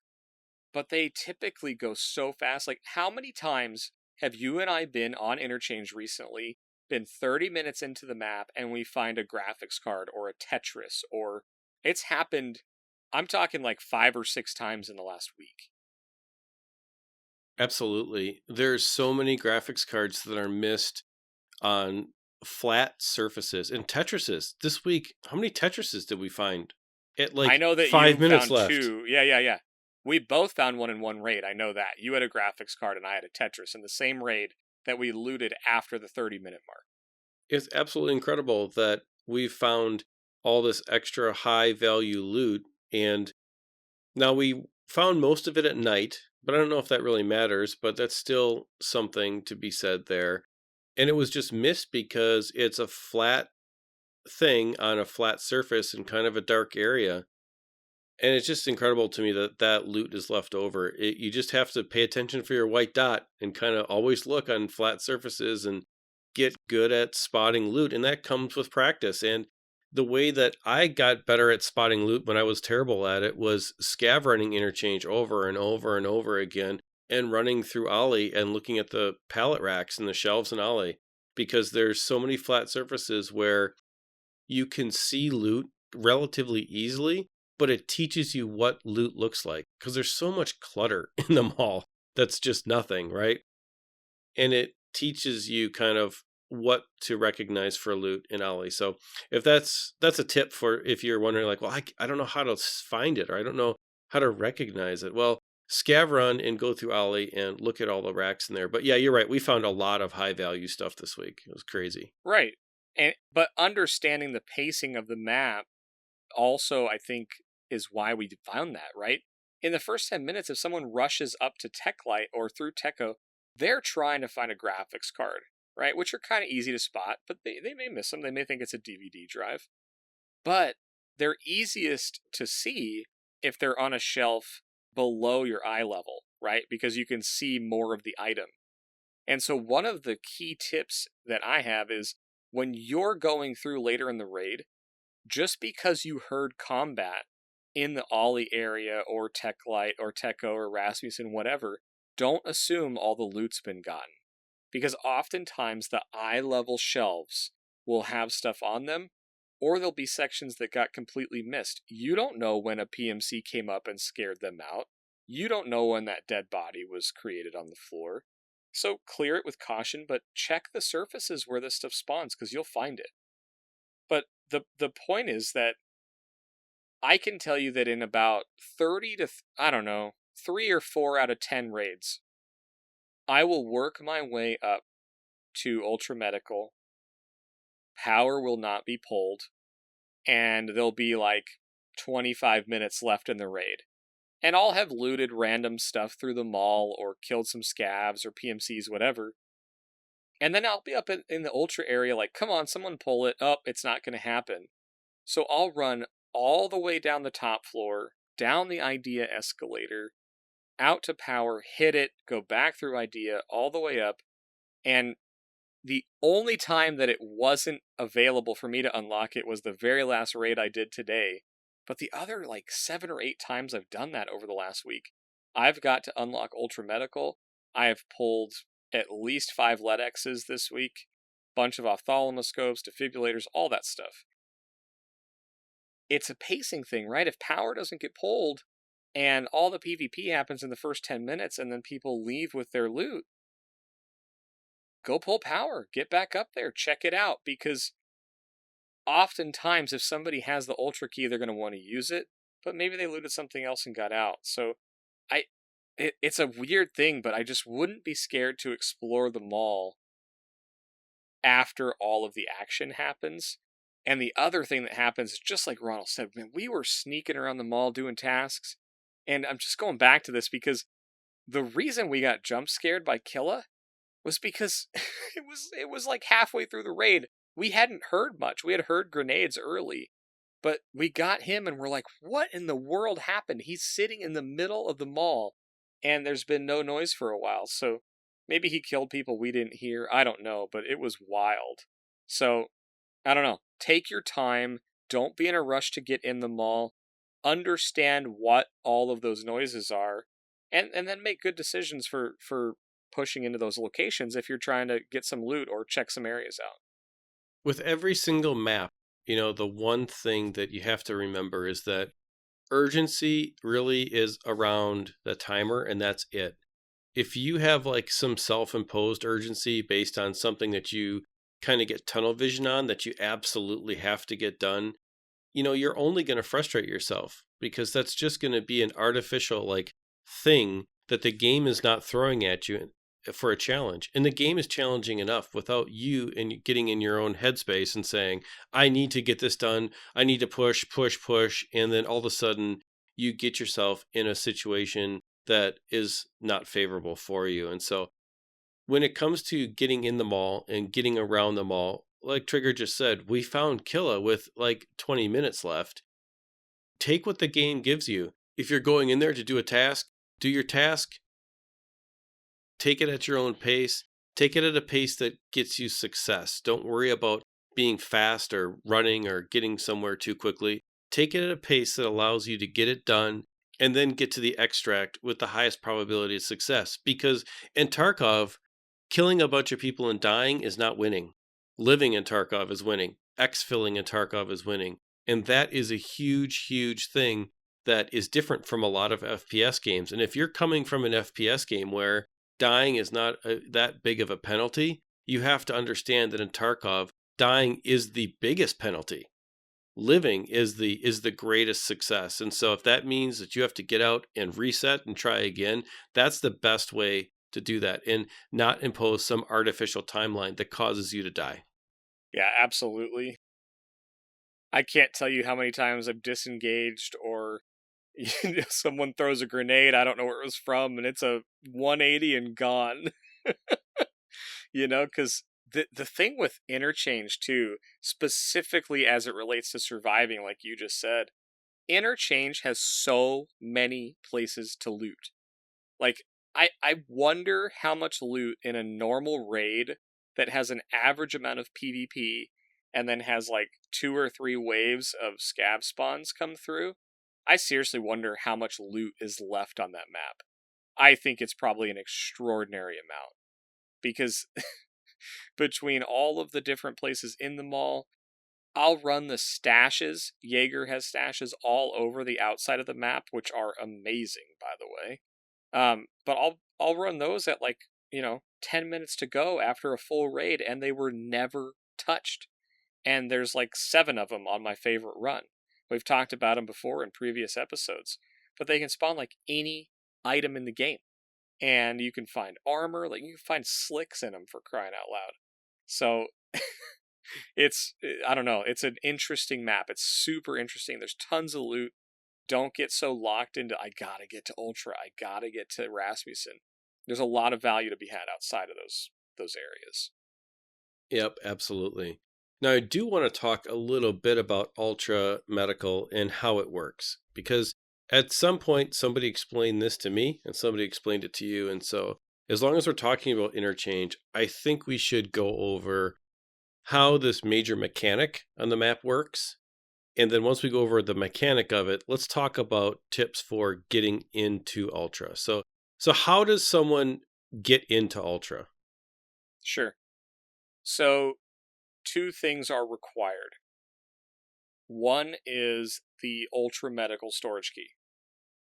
But they typically go so fast. Like, how many times have you and I been on Interchange recently, been 30 minutes into the map, and we find a graphics card or a Tetris, or it's happened, I'm talking like 5 or 6 times in the last week. Absolutely. There's so many graphics cards that are missed on flat surfaces and Tetrises. This week, how many Tetrises did we find? At I know that 5 you minutes found left. 2. Yeah. We both found one in one raid. I know that. You had a graphics card and I had a Tetris in the same raid that we looted after the 30-minute mark. It's absolutely incredible that we found all this extra high value loot. And now we found most of it at night, but I don't know if that really matters, but that's still something to be said there. And it was just missed because it's a flat thing on a flat surface in kind of a dark area. And it's just incredible to me that that loot is left over. You just have to pay attention for your white dot and kind of always look on flat surfaces and get good at spotting loot. And that comes with practice. And the way that I got better at spotting loot when I was terrible at it was scav running Interchange over and over and over again, and running through Ollie and looking at the pallet racks and the shelves in Ollie, because there's so many flat surfaces where you can see loot relatively easily, but it teaches you what loot looks like, because there's so much clutter in the mall that's just nothing, right? And it teaches you kind of what to recognize for loot in Ollie. So if that's a tip for if you're wondering like, well, I don't know how to find it, or I don't know how to recognize it. Well, scav run and go through Ollie and look at all the racks in there. But yeah, you're right. We found a lot of high value stuff this week. It was crazy. Right. But understanding the pacing of the map also, I think, is why we found that, right? In the first 10 minutes, if someone rushes up to TechLight or through Techo, they're trying to find a graphics card, right? Which are kind of easy to spot, but they may miss them. They may think it's a DVD drive. But they're easiest to see if they're on a shelf below your eye level, right? Because you can see more of the item. And so one of the key tips that I have is when you're going through later in the raid, just because you heard combat in the Ollie area or Tech Light or Techo or Rasmussen, whatever, don't assume all the loot's been gotten. Because oftentimes the eye level shelves will have stuff on them, or there'll be sections that got completely missed. You don't know when a PMC came up and scared them out. You don't know when that dead body was created on the floor. So clear it with caution, but check the surfaces where this stuff spawns, because you'll find it. But the point is that I can tell you that in about 30 to, 3 or 4 out of 10 raids, I will work my way up to Ultra Medical. Power will not be pulled, and there'll be like 25 minutes left in the raid. And I'll have looted random stuff through the mall or killed some scavs or PMCs, whatever. And then I'll be up in the Ultra area like, come on, someone pull it. Oh, it's not going to happen. So I'll run all the way down the top floor, down the Idea escalator, out to Power, hit it, go back through Idea, all the way up. And the only time that it wasn't available for me to unlock it was the very last raid I did today. But the other, 7 or 8 times I've done that over the last week, I've got to unlock Ultra Medical. I have pulled at least 5 LEDXs this week, bunch of ophthalmoscopes, defibrillators, all that stuff. It's a pacing thing, right? If power doesn't get pulled and all the PvP happens in the first 10 minutes and then people leave with their loot, go pull power, get back up there, check it out, because oftentimes if somebody has the Ultra Key, they're going to want to use it, but maybe they looted something else and got out. So it's a weird thing, but I just wouldn't be scared to explore the mall after all of the action happens. And the other thing that happens is just like Ronal said, man, we were sneaking around the mall doing tasks. And I'm just going back to this because the reason we got jump scared by Killa was because it was like halfway through the raid. We hadn't heard much. We had heard grenades early, but we got him and we're like, what in the world happened? He's sitting in the middle of the mall and there's been no noise for a while. So maybe he killed people we didn't hear. I don't know, but it was wild. So I don't know. Take your time. Don't be in a rush to get in the mall. Understand what all of those noises are, and then make good decisions for pushing into those locations if you're trying to get some loot or check some areas out. With every single map, the one thing that you have to remember is that urgency really is around the timer, and that's it. If you have some self-imposed urgency based on something that you kind of get tunnel vision on that you absolutely have to get done, you're only going to frustrate yourself, because that's just going to be an artificial thing that the game is not throwing at you for a challenge. And the game is challenging enough without you and getting in your own headspace and saying, I need to get this done. I need to push. And then all of a sudden you get yourself in a situation that is not favorable for you. And so when it comes to getting in the mall and getting around the mall, like Trigger just said, we found Killa with 20 minutes left. Take what the game gives you. If you're going in there to do a task, do your task. Take it at your own pace. Take it at a pace that gets you success. Don't worry about being fast or running or getting somewhere too quickly. Take it at a pace that allows you to get it done and then get to the extract with the highest probability of success. Because in Tarkov, killing a bunch of people and dying is not winning. Living in Tarkov is winning. EXFILing in Tarkov is winning. And that is a huge, huge thing that is different from a lot of FPS games. And if you're coming from an FPS game where dying is not that big of a penalty, you have to understand that in Tarkov, dying is the biggest penalty. Living is the greatest success. And so if that means that you have to get out and reset and try again, that's the best way to do that and not impose some artificial timeline that causes you to die. Yeah, absolutely. I can't tell you how many times I've disengaged or someone throws a grenade, I don't know where it was from, and it's a 180 and gone. Because the thing with Interchange too, specifically as it relates to surviving, like you just said, Interchange has so many places to loot. I wonder how much loot in a normal raid that has an average amount of PvP and then has like 2 or 3 waves of scav spawns come through. I seriously wonder how much loot is left on that map. I think it's probably an extraordinary amount because between all of the different places in the mall, I'll run the stashes. Jaeger has stashes all over the outside of the map, which are amazing, by the way. But I'll run those at like 10 minutes to go after a full raid, and they were never touched. And there's like 7 of them on my favorite run. We've talked about them before in previous episodes, but they can spawn like any item in the game, and you can find armor, like you can find slicks in them, for crying out loud. So I don't know, it's an interesting map. It's super interesting. There's tons of loot. Don't get so locked into, I gotta get to Ultra, I gotta get to Rasmussen. There's a lot of value to be had outside of those areas. Yep, absolutely. Now, I do want to talk a little bit about Ultra Medical and how it works, because at some point somebody explained this to me and somebody explained it to you. And so as long as we're talking about Interchange, I think we should go over how this major mechanic on the map works. And then once we go over the mechanic of it, let's talk about tips for getting into Ultra. So how does someone get into Ultra? Sure. So 2 things are required. One is the Ultra Medical storage key.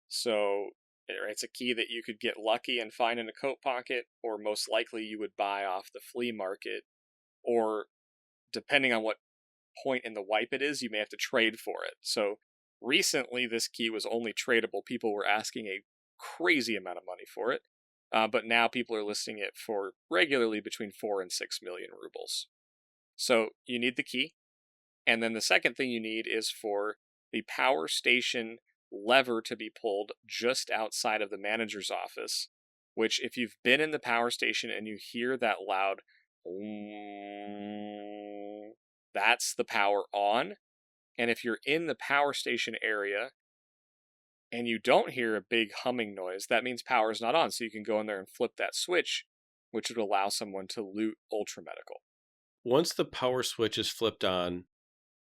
So it's a key that you could get lucky and find in a coat pocket, or most likely you would buy off the flea market, or depending on what point in the wipe it is, you may have to trade for it. So recently this key was only tradable. People were asking a crazy amount of money for it, but now people are listing it for regularly between 4 and 6 million rubles. So you need the key, and then the second thing you need is for the power station lever to be pulled just outside of the manager's office, which if you've been in the power station and you hear that loud that's the power on. And if you're in the power station area and you don't hear a big humming noise, that means power is not on. So you can go in there and flip that switch, which would allow someone to loot Ultra Medical. Once the power switch is flipped on,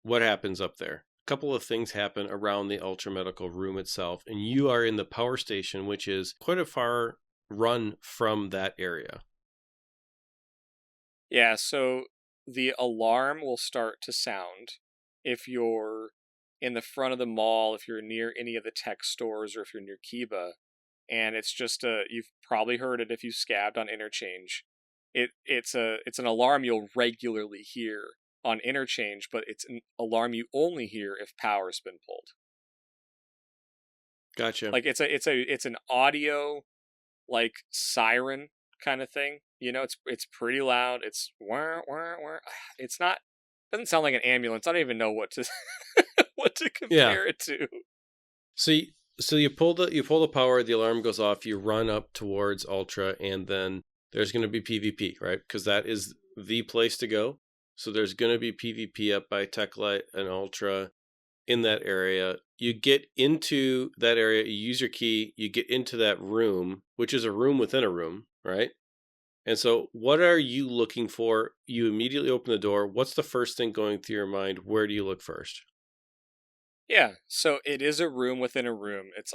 what happens up there? A couple of things happen around the Ultra Medical room itself, and you are in the power station, which is quite a far run from that area. Yeah, so the alarm will start to sound if you're in the front of the mall, if you're near any of the tech stores, or if you're near KIBA. And it's just you've probably heard it if you scabbed on Interchange. It's an alarm you'll regularly hear on Interchange, but it's an alarm you only hear if power's been pulled. Gotcha. Like it's an audio like siren kind of thing. It's pretty loud. It's wah, wah, wah. It's not, doesn't sound like an ambulance. I don't even know what to what to compare it to. So you pull the power, the alarm goes off, you run up towards Ultra, and then there's going to be PvP, right? Because that is the place to go. So there's going to be PvP up by Techlight and Ultra in that area. You get into that area, you use your key, you get into that room, which is a room within a room, right? And so what are you looking for? You immediately open the door. What's the first thing going through your mind? Where do you look first? Yeah, so it is a room within a room. It's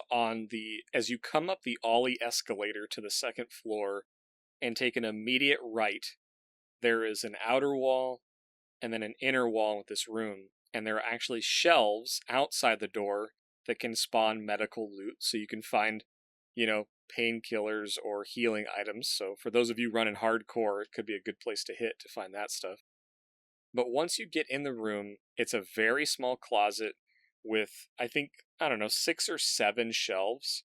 as you come up the Ollie escalator to the 2nd floor and take an immediate right, there is an outer wall and then an inner wall with this room. And there are actually shelves outside the door that can spawn medical loot. So you can find, painkillers or healing items. So for those of you running hardcore, it could be a good place to hit to find that stuff. But once you get in the room, it's a very small closet with, I think, 6 or 7 shelves.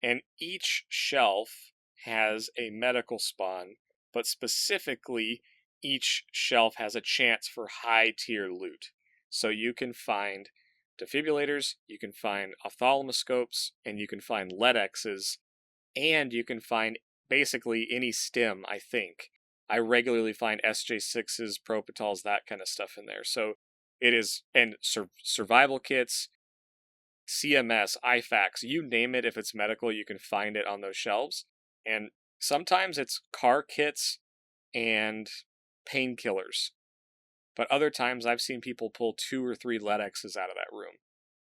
And each shelf has a medical spawn, but specifically, each shelf has a chance for high tier loot. So you can find defibrillators, you can find ophthalmoscopes, and you can find LEDXs, and you can find basically any stim, I think. I regularly find SJ6s, Propitals, that kind of stuff in there. So it is, and survival kits, CMS, IFAKs, you name it, if it's medical, you can find it on those shelves. And sometimes it's car kits and painkillers. But other times I've seen people pull 2 or 3 LEDXs out of that room.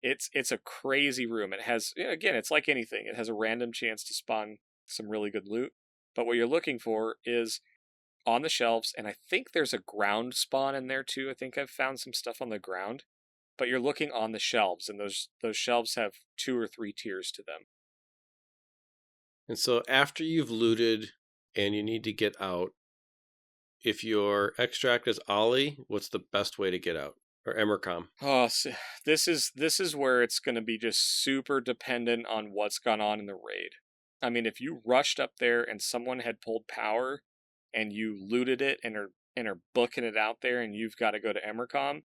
It's a crazy room. It has, again, it's like anything. It has a random chance to spawn some really good loot. But what you're looking for is on the shelves, and I think there's a ground spawn in there too. I think I've found some stuff on the ground. But you're looking on the shelves, and those shelves have 2 or 3 tiers to them. And so after you've looted and you need to get out, if your extract is Ollie, what's the best way to get out? Or Emercom? Oh, so this is where it's going to be just super dependent on what's gone on in the raid. I mean, if you rushed up there and someone had pulled power and you looted it and are booking it out there and you've got to go to Emercom,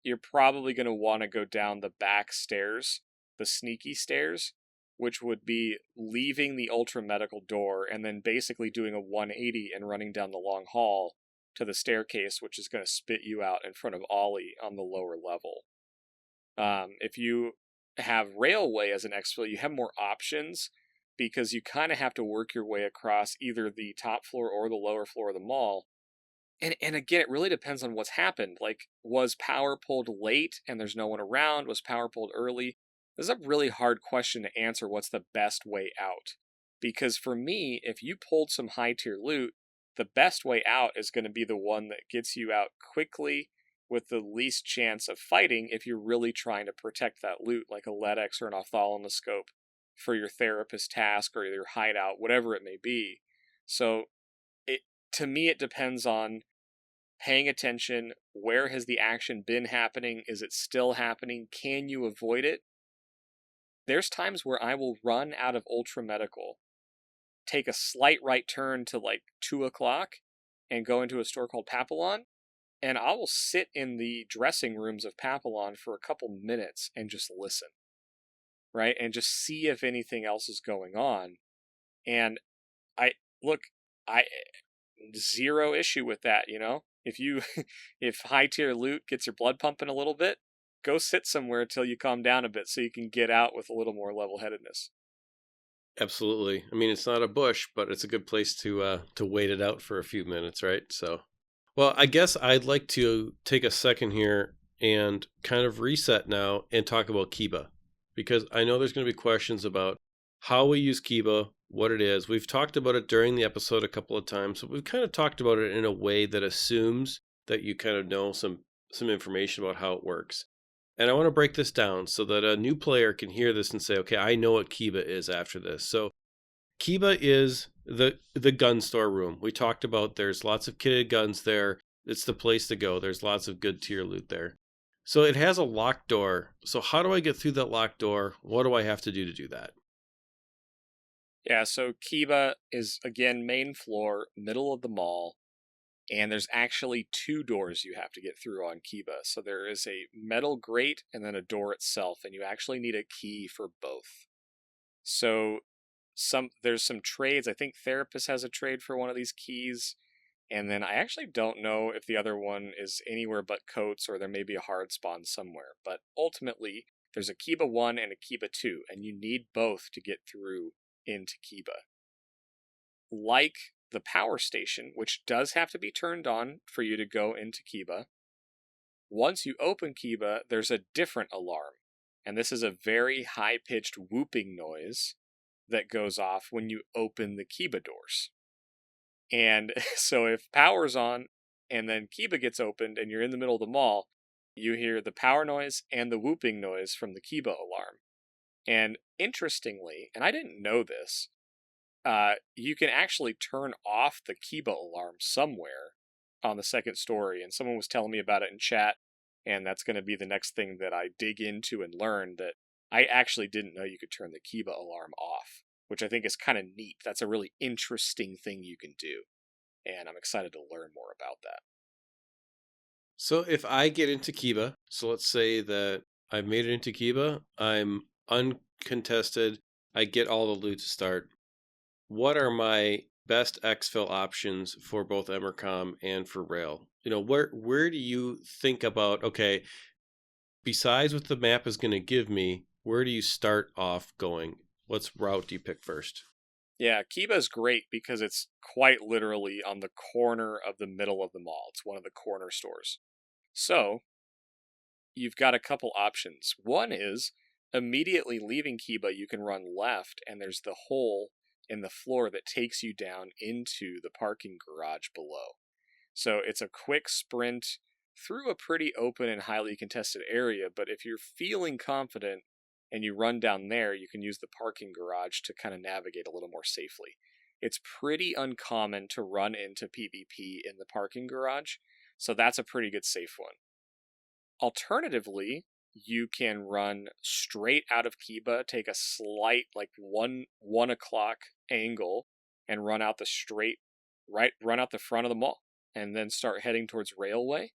you're probably going to want to go down the back stairs, the sneaky stairs, which would be leaving the ultra medical door and then basically doing a 180 and running down the long hall to the staircase, which is going to spit you out in front of Ollie on the lower level. If you have Railway as an EXFIL, you have more options because you kind of have to work your way across either the top floor or the lower floor of the mall. And again, it really depends on what's happened. Like, was power pulled late and there's no one around? Was power pulled early? This is a really hard question to answer what's the best way out. Because for me, if you pulled some high tier loot, the best way out is going to be the one that gets you out quickly with the least chance of fighting if you're really trying to protect that loot, like a LEDX or an ophthalmoscope for your therapist task or your hideout, whatever it may be. So to me, it depends on paying attention. Where has the action been happening? Is it still happening? Can you avoid it? There's times where I will run out of ultra medical, take a slight right turn to like 2 o'clock and go into a store called Papillon, and I will sit in the dressing rooms of Papillon for a couple minutes and just listen, right? And just see if anything else is going on. And I zero issue with that, if high tier loot gets your blood pumping a little bit, go sit somewhere till you calm down a bit so you can get out with a little more level-headedness. Absolutely. I mean, it's not a bush, but it's a good place to wait it out for a few minutes, right? So, well, I guess I'd like to take a second here and kind of reset now and talk about KIBA, because I know there's going to be questions about how we use KIBA, what it is. We've talked about it during the episode a couple of times, but we've kind of talked about it in a way that assumes that you kind of know some information about how it works. And I want to break this down so that a new player can hear this and say, okay, I know what KIBA is after this. So KIBA is the gun store room. We talked about there's lots of kitted guns there. It's the place to go. There's lots of good tier loot there. So it has a locked door. So how do I get through that locked door? What do I have to do that? Yeah, so KIBA is, again, main floor, middle of the mall, and there's actually 2 doors you have to get through on KIBA. So there is a metal grate and then a door itself, and you actually need a key for both. So there's some trades. I think Therapist has a trade for one of these keys, and then I actually don't know if the other one is anywhere but coats, or there may be a hard spawn somewhere. But ultimately, there's a KIBA 1 and a KIBA 2, and you need both to get through into KIBA. Like the power station, which does have to be turned on for you to go into KIBA, once you open KIBA, there's a different alarm. And this is a very high-pitched whooping noise that goes off when you open the KIBA doors. And so if power's on and then KIBA gets opened and you're in the middle of the mall, you hear the power noise and the whooping noise from the KIBA alarm. And interestingly, and I didn't know this, you can actually turn off the KIBA alarm somewhere on the second story. And someone was telling me about it in chat, and that's going to be the next thing that I dig into and learn, that I actually didn't know you could turn the KIBA alarm off, which I think is kind of neat. That's a really interesting thing you can do, and I'm excited to learn more about that. So if I get into KIBA, so let's say that I've made it into KIBA, I'm uncontested, I get all the loot to start. What are my best EXFIL options for both Emercom and for Rail? Where do you think about, okay, besides what the map is going to give me, where do you start off going? What route do you pick first? Yeah, KIBA is great because it's quite literally on the corner of the middle of the mall. It's one of the corner stores. So you've got a couple options. One is immediately leaving KIBA, you can run left, and there's the hole in the floor that takes you down into the parking garage below. So it's a quick sprint through a pretty open and highly contested area, but if you're feeling confident and you run down there, you can use the parking garage to kind of navigate a little more safely. It's pretty uncommon to run into PvP in the parking garage, so that's a pretty good safe one. Alternatively, you can run straight out of KIBA, take a slight like 1 o'clock angle, and run out the run out the front of the mall, and then start heading towards Railway.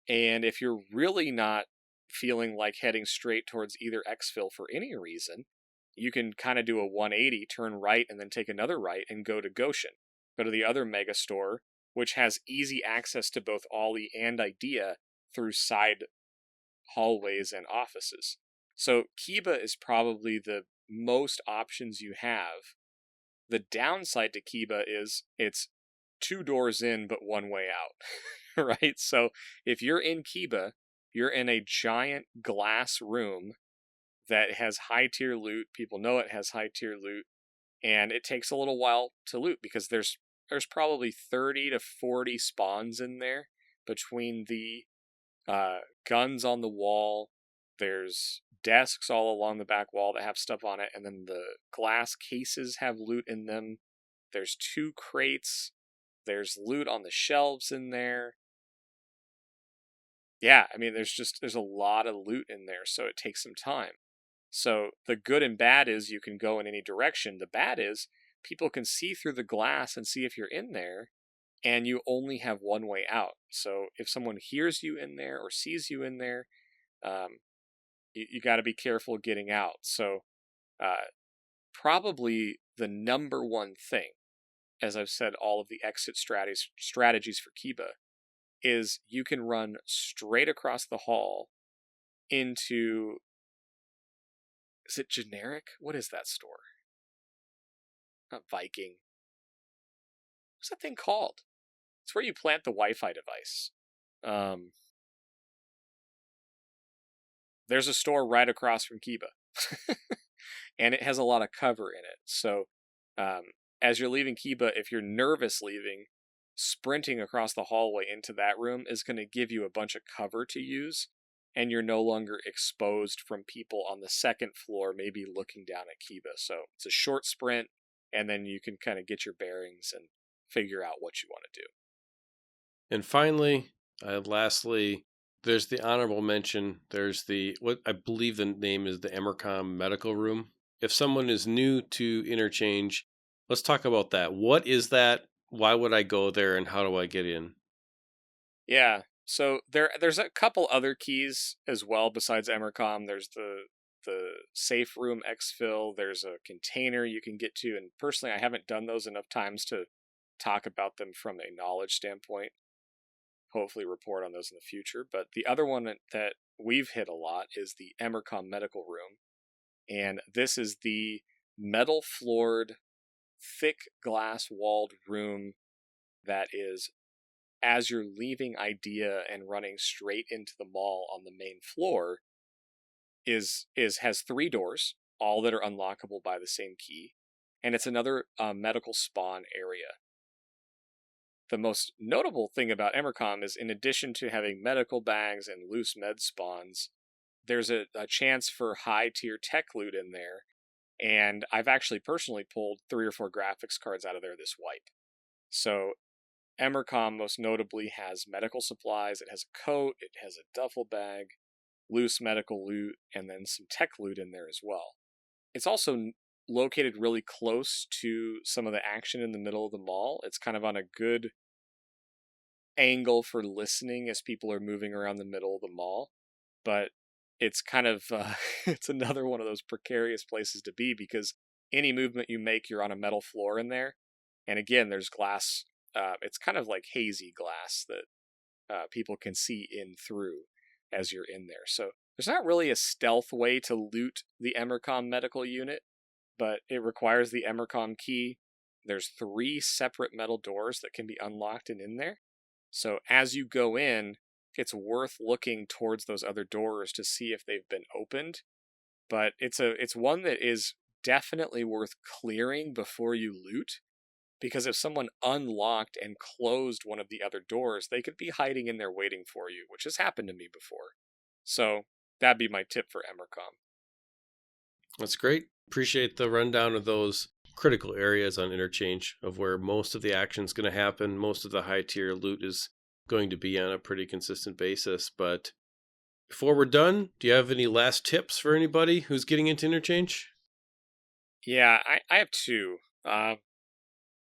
And if you're really not feeling like heading straight towards either EXFIL for any reason, you can kind of do a 180, turn right, and then take another right and go to Goshen. Go to the other mega store, which has easy access to both Ollie and Idea through side hallways and offices. So KIBA is probably the most options you have. The downside to KIBA is it's 2 doors in but 1 way out, right? So if you're in KIBA, you're in a giant glass room that has high tier loot. People know it has high tier loot, and it takes a little while to loot because there's probably 30 to 40 spawns in there between the guns on the wall. There's desks all along the back wall that have stuff on it, and then the glass cases have loot in them. There's 2 crates. There's loot on the shelves in there. Yeah, I mean, there's a lot of loot in there, so it takes some time. So the good and bad is you can go in any direction. The bad is people can see through the glass and see if you're in there, and you only have 1 way out. So if someone hears you in there or sees you in there, you got to be careful getting out. So probably the number one thing, as I've said, all of the exit strategies for KIBA, is you can run straight across the hall into, is it Generic? What is that store? Not Viking. What's that thing called? It's where you plant the Wi-Fi device. There's a store right across from KIBA. And it has a lot of cover in it. So as you're leaving KIBA, if you're nervous leaving, sprinting across the hallway into that room is going to give you a bunch of cover to use, and you're no longer exposed from people on the second floor maybe looking down at KIBA. So it's a short sprint, and then you can kind of get your bearings and figure out what you want to do. And finally, lastly, there's the honorable mention. There's what I believe the name is the Emercom medical room. If someone is new to Interchange, let's talk about that. What is that? Why would I go there, and how do I get in? Yeah, so there's a couple other keys as well besides Emercom. There's the safe room exfil. There's a container you can get to, and personally, I haven't done those enough times to talk about them from a knowledge standpoint. Hopefully, report on those in the future. But the other one that we've hit a lot is the Emercom medical room, and this is the metal floored, thick glass walled room that is, as you're leaving Idea and running straight into the mall on the main floor, has 3 doors, all that are unlockable by the same key, and it's another medical spawn area. The most notable thing about Emercom is, in addition to having medical bags and loose med spawns, there's a chance for high tier tech loot in there, and I've actually personally pulled 3 or 4 graphics cards out of there this wipe. So Emercom most notably has medical supplies. It has a coat, it has a duffel bag, loose medical loot, and then some tech loot in there as well. It's also located really close to some of the action in the middle of the mall. It's kind of on a good angle for listening as people are moving around the middle of the mall, but it's kind of it's another one of those precarious places to be because any movement you make, you're on a metal floor in there, and again, there's glass. It's kind of like hazy glass that people can see in through as you're in there. So there's not really a stealth way to loot the Emercom medical unit, but it requires the Emercom key. There's 3 separate metal doors that can be unlocked and in there. So as you go in, it's worth looking towards those other doors to see if they've been opened. But it's one that is definitely worth clearing before you loot, because if someone unlocked and closed one of the other doors, they could be hiding in there waiting for you, which has happened to me before. So that'd be my tip for Emercom. That's great. Appreciate the rundown of those critical areas on Interchange of where most of the action is going to happen. Most of the high tier loot is going to be on a pretty consistent basis. But before we're done, do you have any last tips for anybody who's getting into Interchange? Yeah, I have 2. I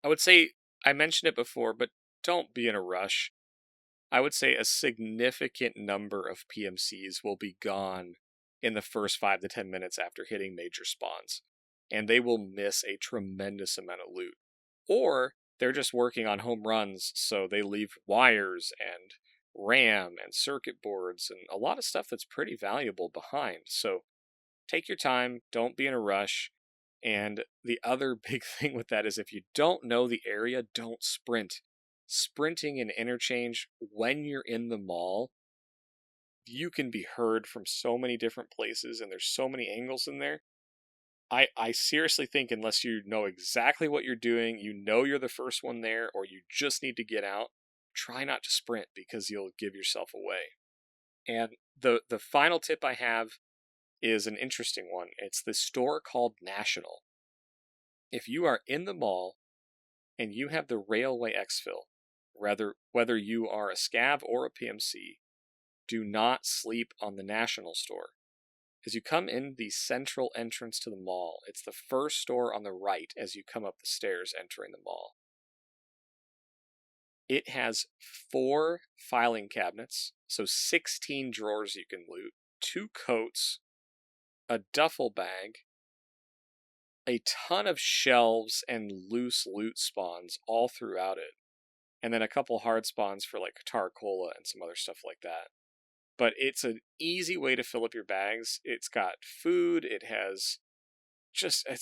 would say, I mentioned it before, but don't be in a rush. I would say a significant number of PMCs will be gone in the first 5 to 10 minutes after hitting major spawns, and they will miss a tremendous amount of loot. Or they're just working on home runs, so they leave wires and RAM and circuit boards and a lot of stuff that's pretty valuable behind. So take your time, don't be in a rush. And the other big thing with that is if you don't know the area, don't sprint. Sprinting in Interchange when you're in the mall, you can be heard from so many different places and there's so many angles in there. I seriously think unless you know exactly what you're doing, you know you're the first one there, or you just need to get out, try not to sprint because you'll give yourself away. And the final tip I have is an interesting one. It's the store called National. If you are in the mall and you have the Railway EXFIL, whether you are a scav or a PMC, do not sleep on the National store. As you come in the central entrance to the mall, it's the first store on the right as you come up the stairs entering the mall. It has 4 filing cabinets, so 16 drawers you can loot, 2 coats, a duffel bag, a ton of shelves and loose loot spawns all throughout it, and then a couple hard spawns for like Tarkov and some other stuff like that. But it's an easy way to fill up your bags. It's got food. It's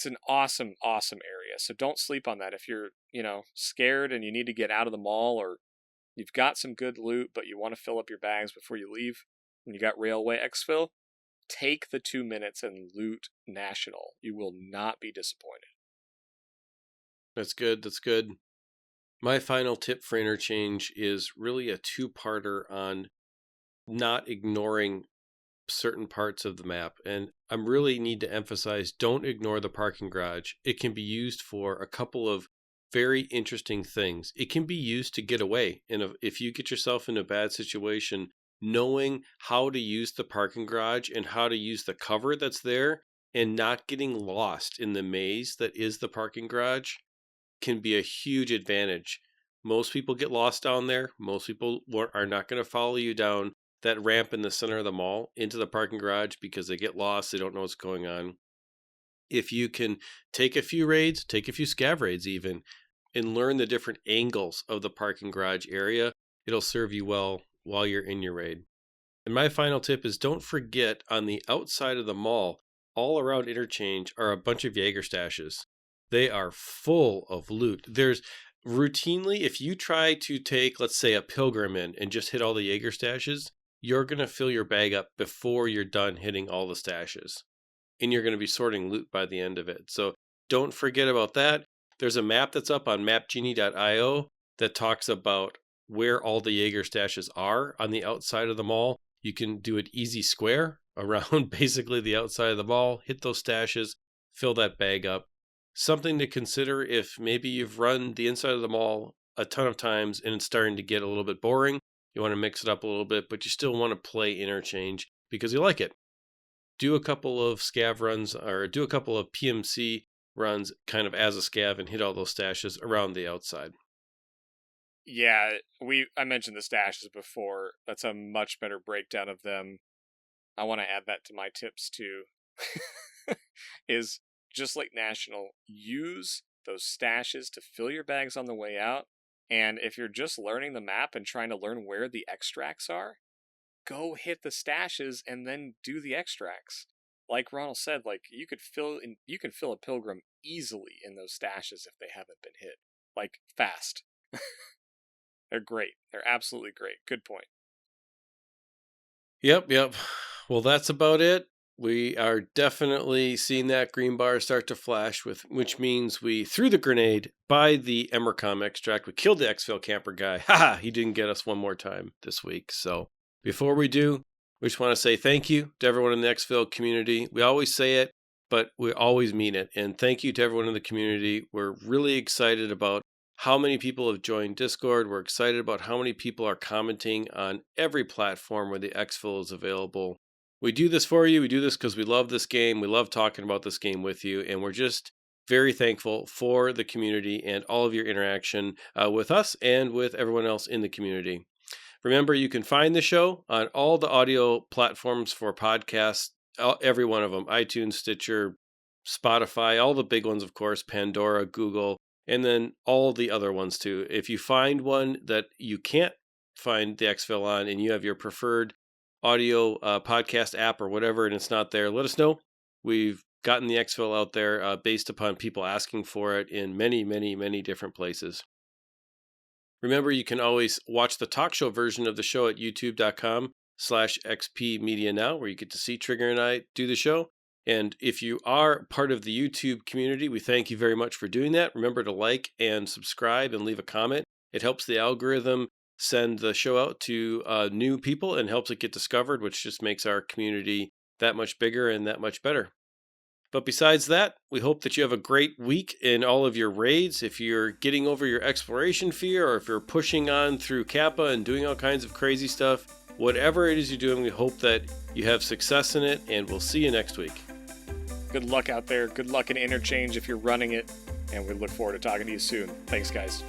an awesome, awesome area. So don't sleep on that. If you're, scared and you need to get out of the mall, or you've got some good loot, but you want to fill up your bags before you leave, and you got Railway EXFIL, take the 2 minutes and loot National. You will not be disappointed. That's good. That's good. My final tip for Interchange is really a 2-parter on not ignoring certain parts of the map. And I really need to emphasize, don't ignore the parking garage. It can be used for a couple of very interesting things. It can be used to get away. And if you get yourself in a bad situation, knowing how to use the parking garage and how to use the cover that's there and not getting lost in the maze that is the parking garage can be a huge advantage. Most people get lost down there. Most people are not going to follow you down that ramp in the center of the mall into the parking garage because they get lost. They don't know what's going on. If you can take a few raids, take a few scav raids even, and learn the different angles of the parking garage area, it'll serve you well while you're in your raid. And my final tip is don't forget, on the outside of the mall, all around Interchange, are a bunch of Jaeger stashes. They are full of loot. There's routinely, if you try to take, let's say, a pilgrim in and just hit all the Jaeger stashes, you're going to fill your bag up before you're done hitting all the stashes. And you're going to be sorting loot by the end of it. So don't forget about that. There's a map that's up on mapgenie.io that talks about where all the Jaeger stashes are on the outside of the mall. You can do an easy square around basically the outside of the mall, hit those stashes, fill that bag up. Something to consider if maybe you've run the inside of the mall a ton of times and it's starting to get a little bit boring. You want to mix it up a little bit, but you still want to play Interchange because you like it. Do a couple of scav runs, or do a couple of PMC runs kind of as a scav and hit all those stashes around the outside. Yeah, I mentioned the stashes before. That's a much better breakdown of them. I want to add that to my tips too. Is just like National, use those stashes to fill your bags on the way out. And if you're just learning the map and trying to learn where the extracts are, go hit the stashes and then do the extracts. like Ronal said, like you can fill a pilgrim easily in those stashes if they haven't been hit. Like fast. They're great. They're absolutely great. Good point. Yep. Well, that's about it. We are definitely seeing that green bar start to flash, which means we threw the grenade by the Emercom extract. We killed the EXFIL camper guy. Haha, he didn't get us one more time this week. So before we do, we just want to say thank you to everyone in the EXFIL community. We always say it, but we always mean it. And thank you to everyone in the community. We're really excited about how many people have joined Discord. We're excited about how many people are commenting on every platform where the EXFIL is available. We do this for you. We do this because we love this game. We love talking about this game with you. And we're just very thankful for the community and all of your interaction with us and with everyone else in the community. Remember, you can find the show on all the audio platforms for podcasts, every one of them, iTunes, Stitcher, Spotify, all the big ones, of course, Pandora, Google, and then all the other ones too. If you find one that you can't find the EXFIL on and you have your preferred audio podcast app or whatever and it's not there, let us know. We've gotten the EXFIL out there based upon people asking for it in many different places. Remember, you can always watch the talk show version of the show at youtube.com/xpmedianow, where you get to see Trigger and I do the show. And if you are part of the YouTube community, we thank you very much for doing that. Remember to like and subscribe and leave a comment. It helps the algorithm send the show out to new people and helps it get discovered, which just makes our community that much bigger and that much better. But besides that, we hope that you have a great week in all of your raids. If you're getting over your exploration fear, or if you're pushing on through Kappa and doing all kinds of crazy stuff, whatever it is you're doing, we hope that you have success in it, and we'll see you next week. Good luck out there. Good luck in Interchange if you're running it, and we look forward to talking to you soon. Thanks, guys.